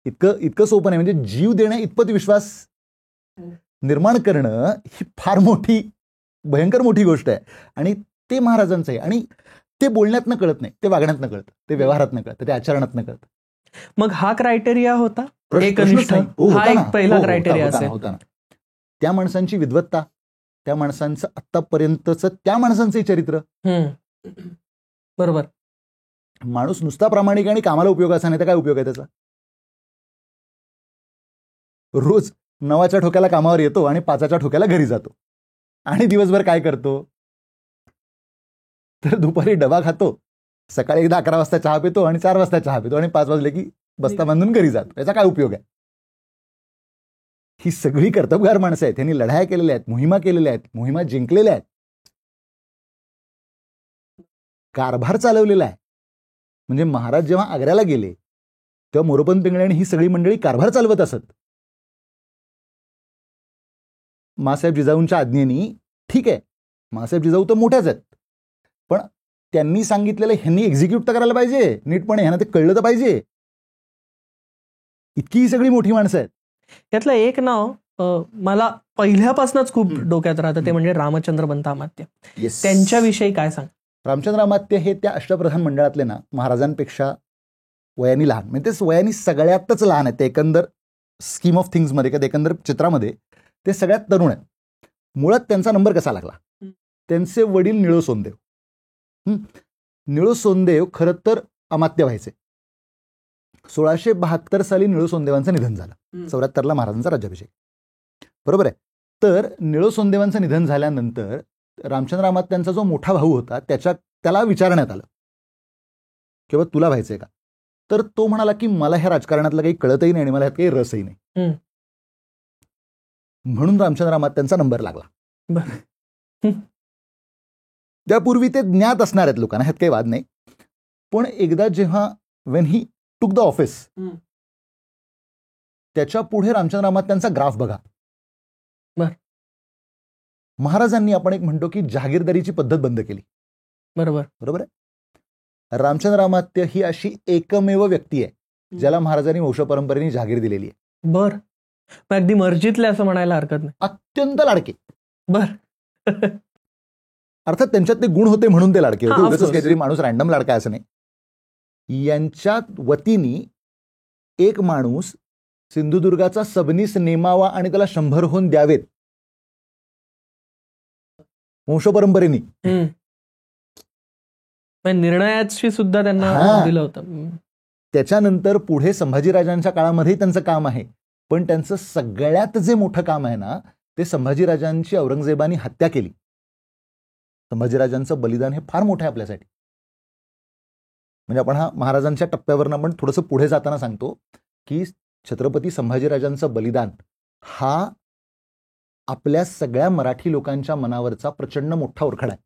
इतकं सोपं नाही. म्हणजे जीव देण्या इतपत विश्वास निर्माण करणं ही फार मोठी, भयंकर मोठी गोष्ट आहे. आणि ते महाराजांचं आहे. आणि ते बोलण्यातनं कळत नाही, ते वागण्यातनं कळतं, ते व्यवहारातनं कळतं, ते आचरणातनं कळतं. मग हा क्रायटेरिया होता प्रश्नच नाही. हा एक पहिला क्रायटेरिया असेल. होता ना. त्या माणसांची विद्वत्ता, त्या माणसांचं आतापर्यंतचं त्या माणसांचंही चरित्र. बरोबर. माणूस नुसता प्रामाणिक आणि कामाला उपयोगाचा नाही तर काय उपयोग आहे त्याचा. रोज 9च्या ठोक्याला कामावर येतो आणि 5च्या ठोक्याला घरी जातो. आणि दिवसभर काय करतो, तर दुपारी डबा खातो, सकाळी एकदा 11 वाजता चहा पितो आणि 4 वाजता चहा पितो आणि 5 वाजले की बस्ता बांधून घरी जातो. याचा काय उपयोग आहे. ही सगळी कर्तबगार माणसं आहेत. त्यांनी लढाया केलेल्या आहेत, मोहिमा केलेल्या आहेत, मोहिमा जिंकलेल्या आहेत, कारभार चालवलेला आहे. म्हणजे महाराज जेव्हा आग्र्याला गेले तेव्हा मोरोपंत पिंगळे आणि ही सगळी मंडळी कारभार चालवत असत. मासाहेब जिजाऊंच्या आज्ञेनी, ठीक आहे, मासाहेब जिजाऊ तर मोठ्याच आहेत, पण त्यांनी सांगितलेलं ह्यांनी एक्झिक्यूट तर करायला पाहिजे नीटपणे, ह्यांना ते कळलं तर पाहिजे. इतकी ही सगळी मोठी माणसं आहेत. त्यातलं एक नाव मला पहिल्यापासूनच खूप डोक्यात राहतं, ते म्हणजे रामचंद्र पंत अमात्य. त्यांच्याविषयी काय सांग. रामचंद्र अमात्य हे त्या अष्टप्रधान मंडळातले ना महाराजांपेक्षा वयाने लहान, म्हणजे ते वयाने सगळ्यातच लहान आहेत. ते एकंदर स्कीम ऑफ थिंग्समध्ये किंवा एकंदर चित्रामध्ये ते सगळ्यात तरुण आहेत. मुळात त्यांचा नंबर कसा लागला, त्यांचे वडील निळो सोनदेव. निळो सोनदेव खरं तर अमात्य व्हायचे. 1672 साली निळो सोनदेवांचं निधन झालं. 74ला महाराजांचा राज्याभिषेक, बरोबर आहे. तर निळो सोनदेवांचं निधन झाल्यानंतर रामचंद्र अमात्यांचा जो मोठा भाऊ होता त्याला विचारण्यात आलं की बाबा तुला व्हायचंय का. तर तो म्हणाला की मला ह्या राजकारणातलं काही कळतही नाही आणि मला ह्यात काही रसही नाही. म्हणून रामचंद्र अमात्यांचा नंबर लागला. त्यापूर्वी ते ज्ञात असणार आहेत लोकांना, ह्यात काही वाद नाही. पण एकदा जेव्हा when he took the office, त्याच्या पुढे रामचंद्र अमात्यांचा ग्राफ बघा. महाराजांनी, आपण एक म्हणतो की जहागीरदारीची पद्धत बंद केली. बरोबर आहे. रामचंद्र अमात्य ही अशी एकमेव व्यक्ती आहे ज्याला महाराजांनी वंश परंपरेने जहागीर दिलेली आहे. बर, अगदी मर्जीतले असं म्हणायला हरकत नाही. अत्यंत लाडके. बर. अर्थात त्यांच्यात ते गुण होते म्हणून ते लाडके होते. उगाच काहीतरी माणूस रॅन्डम लाडका असं नाही. यांच्या वतीने एक माणूस सिंधुदुर्गाचा सबनीस नेमावा आणि त्याला 100 द्यावेत वंश परंपरेने. निर्णयाची सुद्धा त्यांना दिलं होतं. त्याच्यानंतर पुढे संभाजीराजांच्या काळामध्ये त्यांचं काम आहे. पण त्यांचं सगळ्यात जे मोठं काम आहे ना, ते संभाजीराजांची औरंगजेबाने हत्या केली. संभाजीराजांचं बलिदान हे फार मोठं आहे आपल्यासाठी. म्हणजे आपण हा महाराजांच्या टप्प्यावरनं आपण थोडंसं पुढे जाताना सांगतो की छत्रपती संभाजीराजांचं बलिदान हा आपल्या सगळ्या मराठी लोकांच्या मनावरचा प्रचंड मोठा ओरखड आहे.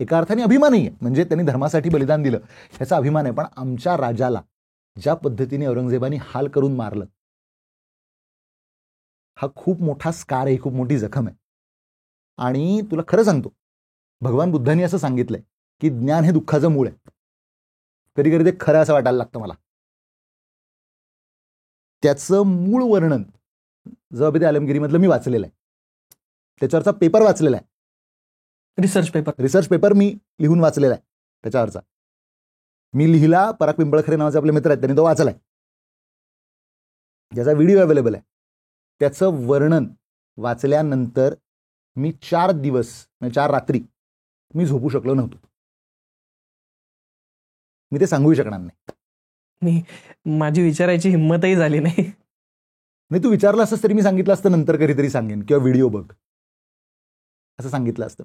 एका अर्थाने अभिमानही आहे, म्हणजे त्यांनी धर्मासाठी बलिदान दिलं ह्याचा अभिमान आहे. पण आमच्या राजाला ज्या पद्धतीने औरंगजेबाने हाल करून मारलं, हा खूप मोठा स्कार आहे, खूप मोठी जखम आहे. आणि तुला खरं सांगतो, भगवान बुद्धांनी असं सांगितलंय की ज्ञान हे दुःखाचं मूळ आहे. कधी कधी ते खरं असं वाटायला लागतं मला. त्याचं मूळ वर्णन जबाबेद आलमगिरीमधलं मी वाचलेलं आहे. त्याच्यावरचा पेपर वाचलेला आहे, रिसर्च पेपर मी लिहून वाचलेला आहे. त्याच्यावरचा मी लिहिला, पराग पिंपळखरे नावाचे आपले मित्र आहेत, त्यांनी तो वाचलाय. ज्याचा व्हिडिओ अवेलेबल आहे. त्याचं वर्णन वाचल्यानंतर मी 4 दिवस म्हणजे 4 रात्री मी झोपू शकलो नव्हतो. मी ते सांगूही शकणार नाही. माझी विचारायची हिंमतही झाली नाही. तू विचारलं असतं तरी मी सांगितलं असतं नंतर कधीतरी सांगेन किंवा व्हिडिओ बघ असं सांगितलं असतं.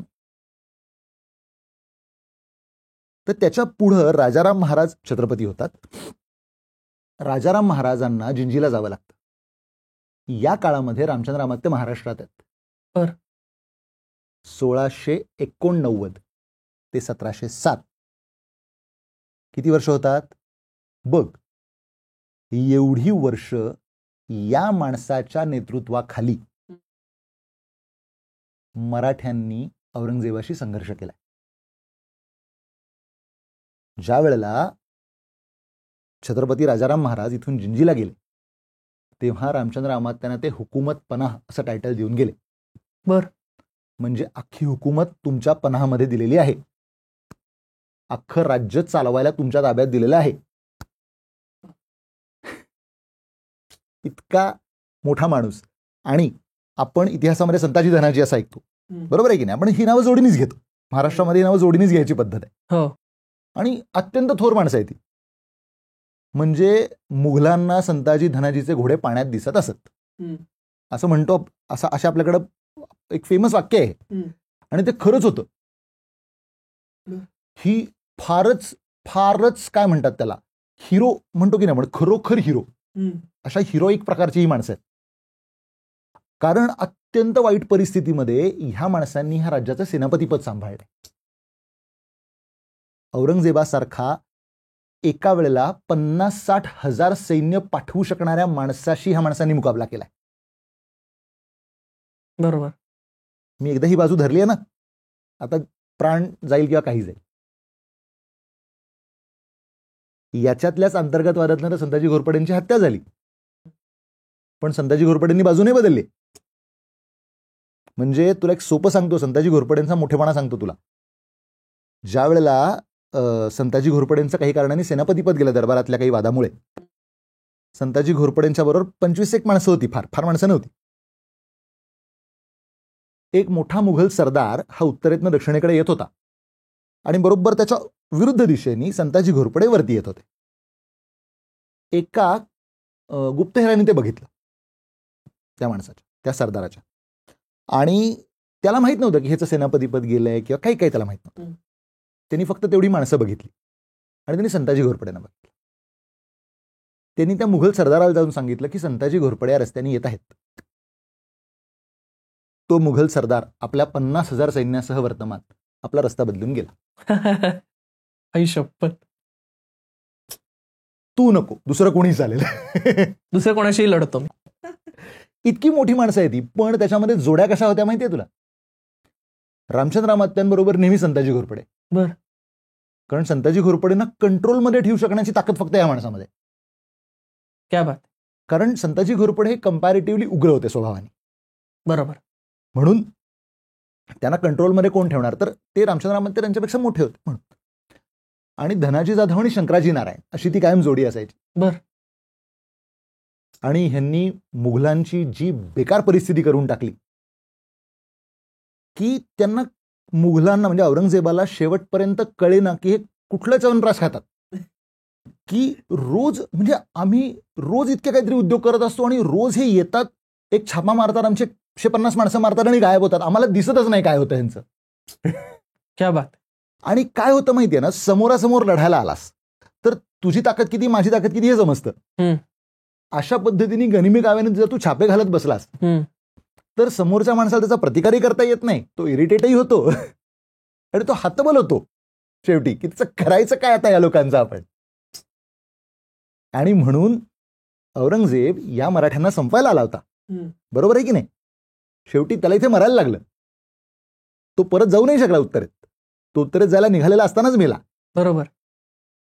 तर त्याच्या पुढं राजाराम महाराज छत्रपती होतात. राजाराम महाराजांना जिंजीला जावं लागतं. या काळामध्ये रामचंद्र अमात्य महाराष्ट्रात आहेत. बर. 1689 ते 1707 किती वर्ष होतात बघ. एवढी वर्ष या माणसाच्या नेतृत्वाखाली मराठ्यांनी औरंगजेबाशी संघर्ष केला. ज्या वेळेला छत्रपती राजाराम महाराज इथून जिंजीला गेले तेव्हा रामचंद्र अमात्यांना ते हुकूमत पनाह असं टायटल देऊन गेले. बर. म्हणजे अख्खी हुकूमत तुमच्या पनाहामध्ये दिलेली आहे, अख्खं राज्य चालवायला तुमच्या ताब्यात दिलेलं आहे. इतका मोठा माणूस. आणि आपण इतिहासामध्ये संताजी धनाजी असं ऐकतो, बरोबर आहे की नाही? आपण ही नावं जोडीनेच घेतो. महाराष्ट्रामध्ये नावं जोडीनेच घ्यायची पद्धत आहे. आणि अत्यंत थोर माणसं आहे ती. म्हणजे मुघलांना संताजी धनाजीचे घोडे पाण्यात दिसत असत असं म्हणतो. असं आपल्याकडं एक फेमस वाक्य आहे आणि ते खरंच होतं. ही फारच फारच काय म्हणतात त्याला, हिरो म्हणतो की नाही, म्हणत खरोखर हिरो, अशा हिरोईक प्रकारची ही माणसं आहेत. कारण अत्यंत वाईट परिस्थितीमध्ये ह्या माणसांनी ह्या राज्याचं सेनापतीपद सांभाळलंय. औरंगजेबासारखा एका वेळेला 50-60 हजार सैन्य पाठवू शकणाऱ्या माणसाशी ह्या माणसांनी मुकाबला केलाय. बरोबर. मी एकदा ही बाजू धरली आहे ना, आता प्राण जाईल किंवा काही जाईल. याच्यातल्याच अंतर्गत वादातनं तर संताजी घोरपडेंची हत्या झाली, पण संताजी घोरपडेंनी बाजू नाही बदलली. म्हणजे तुला एक सोपं सांगतो, संताजी घोरपडेंचा मोठेपणा सांगतो तुला. ज्या वेळेला संताजी घोरपडेंचं काही कारणाने सेनापतीपद गेलं दरबारातल्या काही वादामुळे, संताजी घोरपडेंच्या बरोबर 25 माणसं होती, फार माणसं नव्हती. एक मोठा मुघल सरदार हा उत्तरेतनं दक्षिणेकडे येत होता आणि बरोबर त्याच्या विरुद्ध दिशेने संताजी घोरपडे वरती येत होते. एका गुप्तहेराने ते बघितलं त्या माणसाच्या, त्या सरदाराच्या, आणि त्याला माहित नव्हतं की ह्याचं सेनापतीपद गेलंय किंवा काही त्याला माहित नव्हतं. त्यांनी फक्त तेवढी माणसं बघितली आणि त्यांनी संताजी घोरपडेंना बघितलं. त्यांनी त्या मुघल सरदाराला जाऊन सांगितलं की संताजी घोरपडे या रस्त्याने येत आहेत. तो मुघल सरदार आपल्या 50,000 सैन्यासह वर्तमान आपला रस्ता बदलून गेला. आई शपथ. तू नको, दुसरं कोणी चालेल, दुसरं कोणाशीही लढतो. इतकी मोठी माणसं आहे ती. पण त्याच्यामध्ये जोड्या कशा होत्या माहितीये तुला? रामचंद्र अमात्यांबरोबर नेहमी संताजी घोरपडे. बर. कारण संताजी घोरपडेंना कंट्रोलमध्ये ठेवू शकण्याची ताकद फक्त या माणसामध्ये. क्या बात. कारण संताजी घोरपडे हे कंपॅरेटिव्हली उग्र होते स्वभावाने. बरोबर. म्हणून त्यांना कंट्रोलमध्ये कोण ठेवणार, तर ते रामचंद्र अमात्य त्यांच्यापेक्षा मोठे होते म्हणून. आणि धनाजी जाधव आणि शंकराजी नारायण अशी ती कायम जोडी असायची. बर. आणि ह्यांनी मुघलांची जी बेकार परिस्थिती करून टाकली की त्यांना, मुघलांना म्हणजे औरंगजेबाला शेवटपर्यंत कळेना की हे कुठलं च्यवनप्राश खातात. की रोज, म्हणजे आम्ही रोज इतके काहीतरी उद्योग करत असतो आणि रोज हे येतात, एक छापा मारतात, आमचे 150 माणसं मारतात आणि गायब होतात. आम्हाला दिसतच नाही काय होतं ह्यांचं. क्या बात. आणि काय होतं माहितीये ना, समोरासमोर लढायला आलास तर तुझी ताकद किती, माझी ताकद किती हे समजतं. अशा पद्धतीने गनिमी काव्याने जर तू छापे घालत बसलास तर समोरच्या माणसाला त्याचा प्रतिकारही करता येत नाही, तो इरिटेटही होतो आणि तो हतबल होतो शेवटी की त्याचं करायचं काय आता या लोकांचं आपण. आणि म्हणून औरंगजेब या मराठ्यांना संपायला आला होता, बरोबर आहे की नाही? शेवटी त्याला इथे मरायला लागलं. तो परत जाऊ नाही शकला उत्तरेत. तो उत्तरेत जायला निघालेला असतानाच मेला. बरोबर.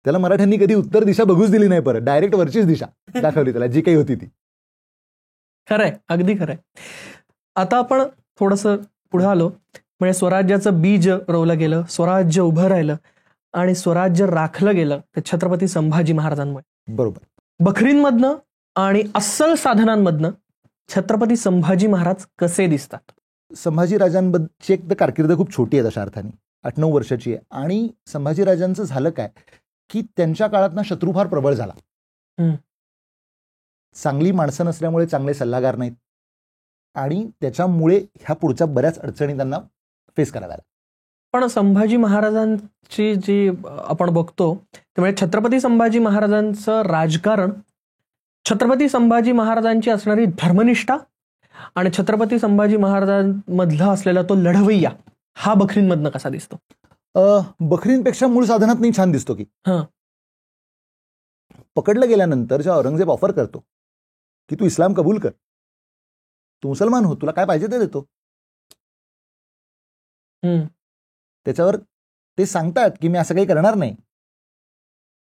त्याला मराठ्यांनी कधी उत्तर दिशा बघूच दिली नाही, परत डायरेक्ट वरचीच दिशा दाखवली त्याला, जी काही होती ती. खरंय, अगदी खरंय. आता आपण थोडंसं पुढे आलो, म्हणजे स्वराज्याचं बीज रोवलं गेलं, स्वराज्य उभं राहिलं आणि स्वराज्य राखलं गेलं ते छत्रपती संभाजी महाराजांमुळे. बरोबर. बखरींमधनं आणि अस्सल साधनांमधनं छत्रपती संभाजी महाराज कसे दिसतात? संभाजीराजांची एक तर कारकीर्द खूप छोटी आहे तशा अर्थाने, 8-9 वर्षाची आहे. आणि संभाजीराजांचं झालं काय की त्यांच्या काळात ना शत्रू फार प्रबळ झाला. चांगली माणसं नसल्यामुळे चांगले सल्लागार नाहीत आणि त्याच्यामुळे ह्या पुढच्या बऱ्याच अडचणी त्यांना फेस कराव्या लागल्या. पण संभाजी महाराजांची जी आपण बघतो त्यामुळे छत्रपती संभाजी महाराजांचं राजकारण, छत्रपती संभाजी महाराजांची असणारी धर्मनिष्ठा आणि छत्रपती संभाजी महाराजांमधला असलेला तो लढवय्या हा बखरींमधनं कसा दिसतो? बखरींपेक्षा मूळ साधनात छान दिसतो की. पकडलं गेल्यानंतर जेव्हा औरंगजेब ऑफर करतो की तू इस्लाम कबूल कर, तू मुसलमान हो, तुला काय पाहिजे ते देतो, त्याच्यावर ते सांगतात की मी असं काही करणार नाही.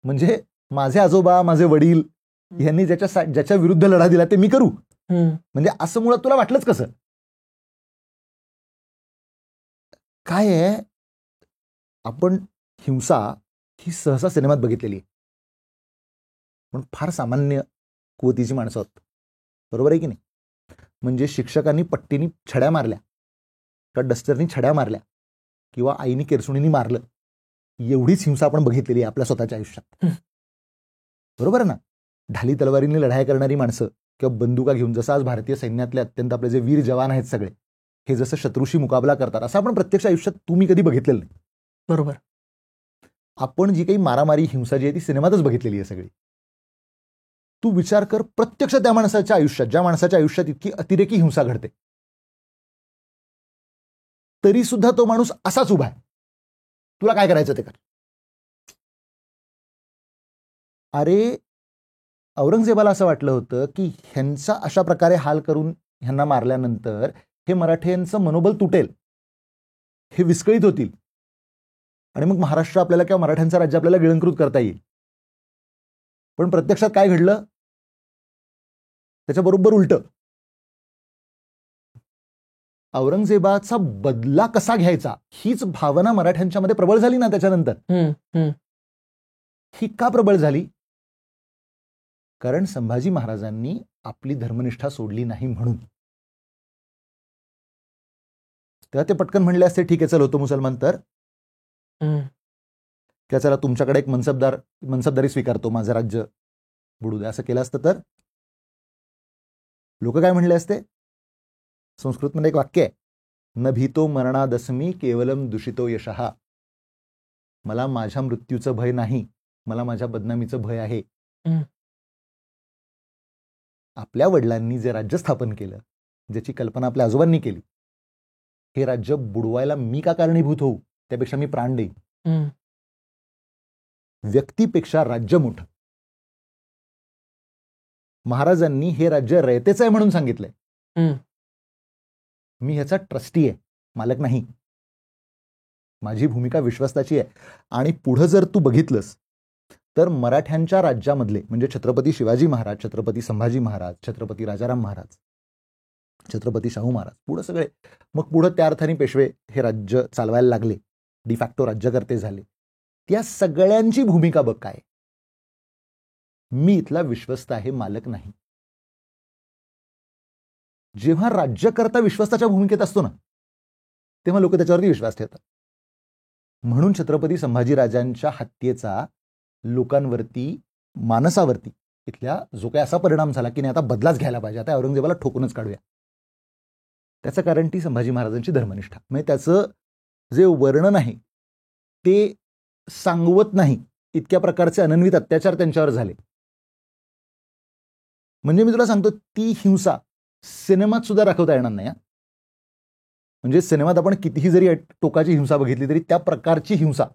म्हणजे माझे आजोबा, माझे वडील यांनी ज्याच्या विरुद्ध लढा दिला ते मी करू, म्हणजे असं मुळात तुला वाटलंच कसं? काय आहे, आपण हिंसा ही सहसा सिनेमात बघितलेली आहे, पण फार सामान्य कुवतीची माणसं आहोत, बरोबर आहे की नाही? म्हणजे शिक्षकांनी पट्टीनी छड्या मारल्या का डस्टरनी छड्या मारल्या किंवा आईनी केरसुणीनी मारलं, एवढीच हिंसा आपण बघितलेली आहे आपल्या स्वतःच्या आयुष्यात, बरोबर आहे ना? ढाली तलवारीने लढाई करणारी माणसं किंवा बंदुका घेऊन, जसं आज भारतीय सैन्यातले अत्यंत आपले जे वीर जवान आहेत सगळे, हे जसं शत्रूशी मुकाबला करतात, असं आपण प्रत्यक्ष आयुष्यात तुम्ही कधी बघितलेलं नाही, बरोबर? आपण जी काही मारामारी हिंसा जी आहे ती सिनेमातच बघितलेली आहे सगळी. तू विचार कर, प्रत्यक्ष त्या माणसाच्या आयुष्यात, ज्या माणसाच्या आयुष्यात इतकी अतिरेकी हिंसा घडते, तरी सुद्धा तो माणूस असाच उभा आहे, तुला काय करायचं ते कर. अरे, औरंगजेबाला असं वाटलं होतं की ह्यांचा अशा प्रकारे हाल करून ह्यांना मारल्यानंतर हे मराठ्यांचं मनोबल तुटेल, हे विस्कळीत होतील आणि मग महाराष्ट्र आपल्याला किंवा मराठ्यांचं राज्य आपल्याला गिळंकृत करता येईल. पण प्रत्यक्षात काय घडलं? त्याच्याबरोबर उलटं. औरंगजेबाचा बदला कसा घ्यायचा हीच भावना मराठ्यांच्या मध्ये प्रबळ झाली ना त्याच्यानंतर. ही का प्रबळ झाली? कारण संभाजी महाराजांनी आपली धर्मनिष्ठा सोडली नाही म्हणून. तेव्हा ते पटकन म्हणले असते, ठीक आहे चल होतो मुसलमान तर त्या चला तुमच्याकडे एक मनसबदारी स्वीकारतो, माझं राज्य बुडू द्या, असं केलं असतं तर लोक काय म्हणले असते? संस्कृतमध्ये एक वाक्य आहे, न भीतो मरणादस्मी केवलम दूषितो यशः. मला माझ्या मृत्यूचं भय नाही, मला माझ्या बदनामीचं भय आहे. आपल्या वडिलांनी जे राज्य स्थापन केलं, ज्याची कल्पना आपल्या आजोबांनी केली, हे राज्य बुडवायला मी का कारणीभूत होऊ? त्यापेक्षा मी प्राण देईन. व्यक्तीपेक्षा राज्य मोठं. महाराजांनी हे राज्य रयतेचं आहे म्हणून सांगितलंय. मी ह्याचा ट्रस्टी आहे, मालक नाही. माझी भूमिका विश्वस्ताची आहे. आणि पुढे जर तू बघितलंस तर मराठ्यांच्या राज्यामधले म्हणजे छत्रपती शिवाजी महाराज, छत्रपती संभाजी महाराज, छत्रपती राजाराम महाराज, छत्रपती शाहू महाराज, पुढे सगळे, मग पुढे त्या अर्थाने पेशवे हे राज्य चालवायला लागले, डिफॅक्टो राज्यकर्ते झाले. त्या सगळ्यांची भूमिका बघ काय? मी इथला विश्वस्त आहे, मालक नाही. जेव्हा राज्यकर्ता विश्वस्ताच्या भूमिकेत असतो ना, तेव्हा लोक त्याच्यावरती विश्वास ठेवतात. म्हणून छत्रपती संभाजीराजांच्या हत्येचा लोकांवरती, मानसावरती इथल्या जो काही असा परिणाम झाला की नाही आता बदलाच घ्यायला पाहिजे, आता औरंगजेबाला ठोकूनच काढूया. त्याचं कारण ती संभाजी महाराजांची धर्मनिष्ठा. म्हणजे त्याचं जे वर्णन आहे ते सांगवत नाही इतक्या प्रकारचे अनन्वित अत्याचार त्यांच्यावर झाले. म्हणजे मी तुला सांगतो, ती हिंसा सिनेमात सुद्धा दाखवता येणार नाही. म्हणजे सिनेमात आपण कितीही जरी टोकाची हिंसा बघितली तरी त्या प्रकारची हिंसा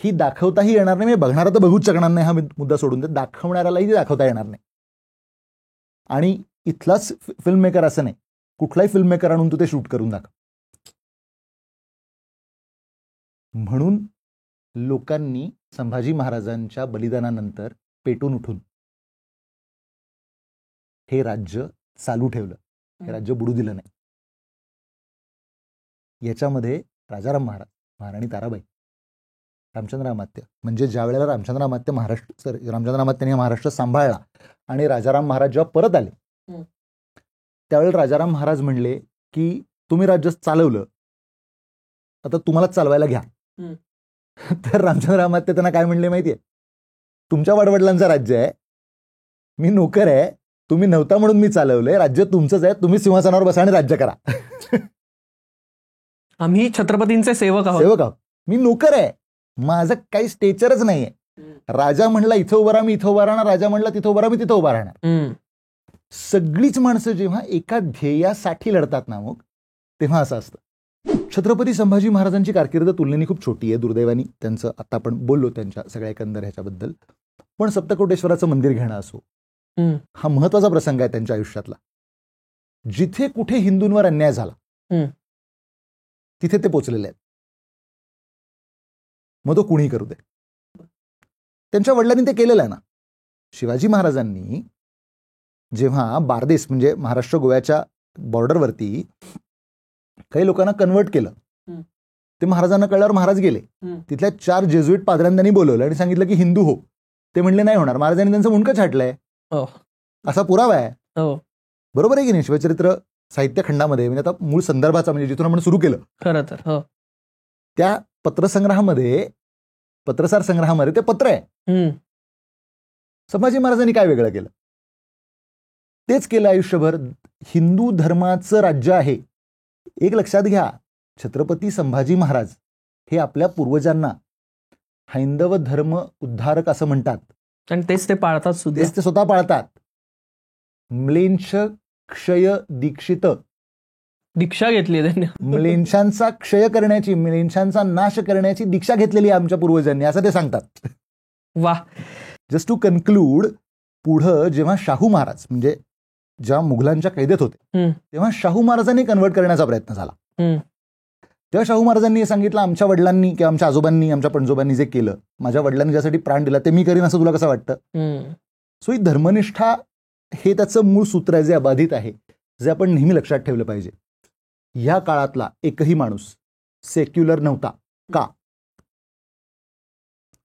ही दाखवताही येणार नाही. बघणारा तर बघूच शकणार नाही, हा मुद्दा सोडून दे, दाखवणाऱ्यालाही दाखवता येणार नाही. आणि इथलाच फिल्म मेकर असं नाही, कुठलाही फिल्म मेकर आणून तू ते शूट करून दाखव. म्हणून लोकांनी संभाजी महाराजांच्या बलिदानानंतर पेटून उठून हे राज्य चालू ठेवलं, हे राज्य बुडू दिलं नाही. याच्यामध्ये राजाराम महाराज, महाराणी ताराबाई, रामचंद्र अमात्य, म्हणजे ज्या वेळेला रामचंद्र अमात्याने महाराष्ट्र सांभाळला आणि राजाराम महाराज जेव्हा परत आले त्यावेळेला राजाराम महाराज म्हणले की तुम्ही राज्य चालवलं, आता तुम्हालाच चालवायला घ्या. तर रामचंद्र अमात्य त्यांना काय म्हणले माहितीये? तुमच्या वडवडिलांचं राज्य आहे, मी नोकर आहे, तुम्ही नव्हता म्हणून मी चालवलंय, राज्य तुमचंच आहे, तुम्ही सिंहासनावर बसा आणि राज्य करा. आम्ही छत्रपतींचे सेवक आहोत. सेवक आहोत. मी नोकर आहे. माझं काही स्टेचरच नाहीये. राजा म्हणला इथं उभा राहा मी इथं उभा राहणार, राजा म्हणला तिथं उभा राहा मी तिथं उभा राहणार. सगळीच माणसं जेव्हा एका ध्येयासाठी लढतात ना मग तेव्हा असं असतं. छत्रपती संभाजी महाराजांची कारकीर्द तुलनेने खूप छोटी आहे दुर्दैवानी. त्यांचं आता आपण बोललो त्यांच्या सगळ्या एकंदर ह्याच्याबद्दल. पण सप्तकोटेश्वराचं मंदिर घेणं असो हा महत्वाचा प्रसंग आहे त्यांच्या आयुष्यातला. जिथे कुठे हिंदूंवर अन्याय झाला तिथे ते पोचलेले आहेत. मग तो कुणी करू दे. त्यांच्या वडिलांनी ते केलेलं आहे ना. शिवाजी महाराजांनी जेव्हा बारदेस म्हणजे महाराष्ट्र गोव्याच्या बॉर्डरवरती काही लोकांना कन्वर्ट केलं, ते महाराजांना कळल्यावर महाराज गेले. तिथल्या 4 जेजुईट पाद्र्यांना त्यांनी बोलवलं आणि सांगितलं की हिंदू हो. ते म्हणले नाही होणार. महाराजांनी त्यांचं मुंडकं छाटलंय. असा पुरावा आहे. बरोबर आहे की नाही. शिवचरित्र साहित्य खंडामध्ये म्हणजे आता मूळ संदर्भाचा म्हणजे जिथून आपण सुरू केलं खरं तर त्या पत्रसंग्रहामध्ये पत्रसार संग्रहामध्ये ते पत्र आहे. संभाजी महाराजांनी काय वेगळं केलं? तेच केलं आयुष्यभर. हिंदू धर्माचं राज्य आहे. एक लक्षात घ्या, छत्रपती संभाजी महाराज हे आपल्या पूर्वजांना हैंदव धर्म उद्धारक असं म्हणतात आणि तेच ते पाळतात सुद्धा. तेच ते स्वतः पाळतात. म्लेंछ क्षय दीक्षित दीक्षा घेतली त्यांनी. म्लेंछांचा क्षय करण्याची, म्लेंछांचा नाश करण्याची दीक्षा घेतलेली आहे आमच्या पूर्वजांनी असं ते सांगतात. वाह. जस्ट टू कन्क्लूड, पुढं जेव्हा शाहू महाराज म्हणजे जेव्हा मुघलांच्या कैदेत होते तेव्हा शाहू महाराजांनी कन्वर्ट करण्याचा प्रयत्न झाला. तेव्हा शाहू महाराजांनी सांगितलं आमच्या वडिलांनी किंवा आमच्या आजोबांनी आमच्या पणजोबांनी जे केलं, माझ्या वडिलांनी ज्यासाठी प्राण दिला ते मी करीन असं तुला कसं वाटतं? सो ही धर्मनिष्ठा हे त्याचं मूळ सूत्र आहे जे अबाधित आहे, जे आपण नेहमी लक्षात ठेवलं पाहिजे. ह्या काळातला एकही माणूस सेक्युलर नव्हता. का?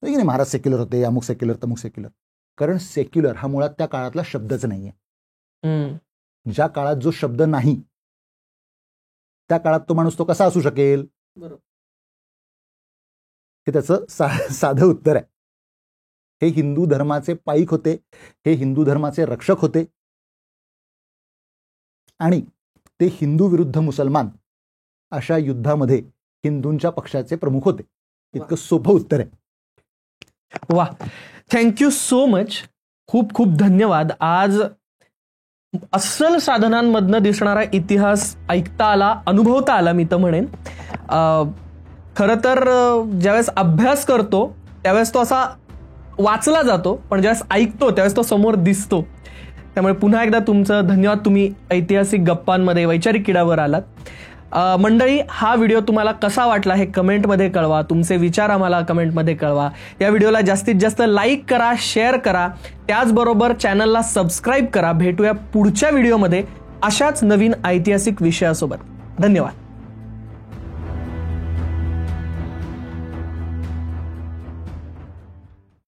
नाही महाराज सेक्युलर होते, अमुक सेक्युलर तमुक सेक्युलर. कारण सेक्युलर हा मुळात त्या काळातला शब्दच नाहीये. ज्या काळात जो शब्द नाही त्या काळात तो माणूस तो कसा असू शकेल? हे त्याचं साधं उत्तर आहे. हे हिंदू धर्माचे पाईक होते, हे हिंदू धर्माचे रक्षक होते आणि ते हिंदू विरुद्ध मुसलमान अशा युद्धामध्ये हिंदूंच्या पक्षाचे प्रमुख होते. इतकं सोपं उत्तर आहे. वा, थँक्यू सो मच. खूप खूप धन्यवाद. आज अस्सल साधनांमधनं दिसणारा इतिहास ऐकता आला, अनुभवता आला मी तर म्हणेन. खरं तर ज्यावेळेस अभ्यास करतो त्यावेळेस तो असा वाचला जातो, पण ज्यावेळेस ऐकतो त्यावेळेस तो समोर दिसतो. त्यामुळे पुन्हा एकदा तुमचं धन्यवाद. तुम्ही ऐतिहासिक गप्पांमध्ये वैचारिक किडावर आलात. मंडळी, हा व्हिडिओ तुम्हाला कसा वाटला हे कमेंटमध्ये कळवा. तुमचे विचार आम्हाला कमेंटमध्ये कळवा. या व्हिडिओला जास्तीत जास्त लाईक करा, शेअर करा, त्याचबरोबर चॅनलला सबस्क्राईब करा. भेटूया पुढच्या व्हिडिओमध्ये अशाच नवीन ऐतिहासिक विषयासोबत. धन्यवाद.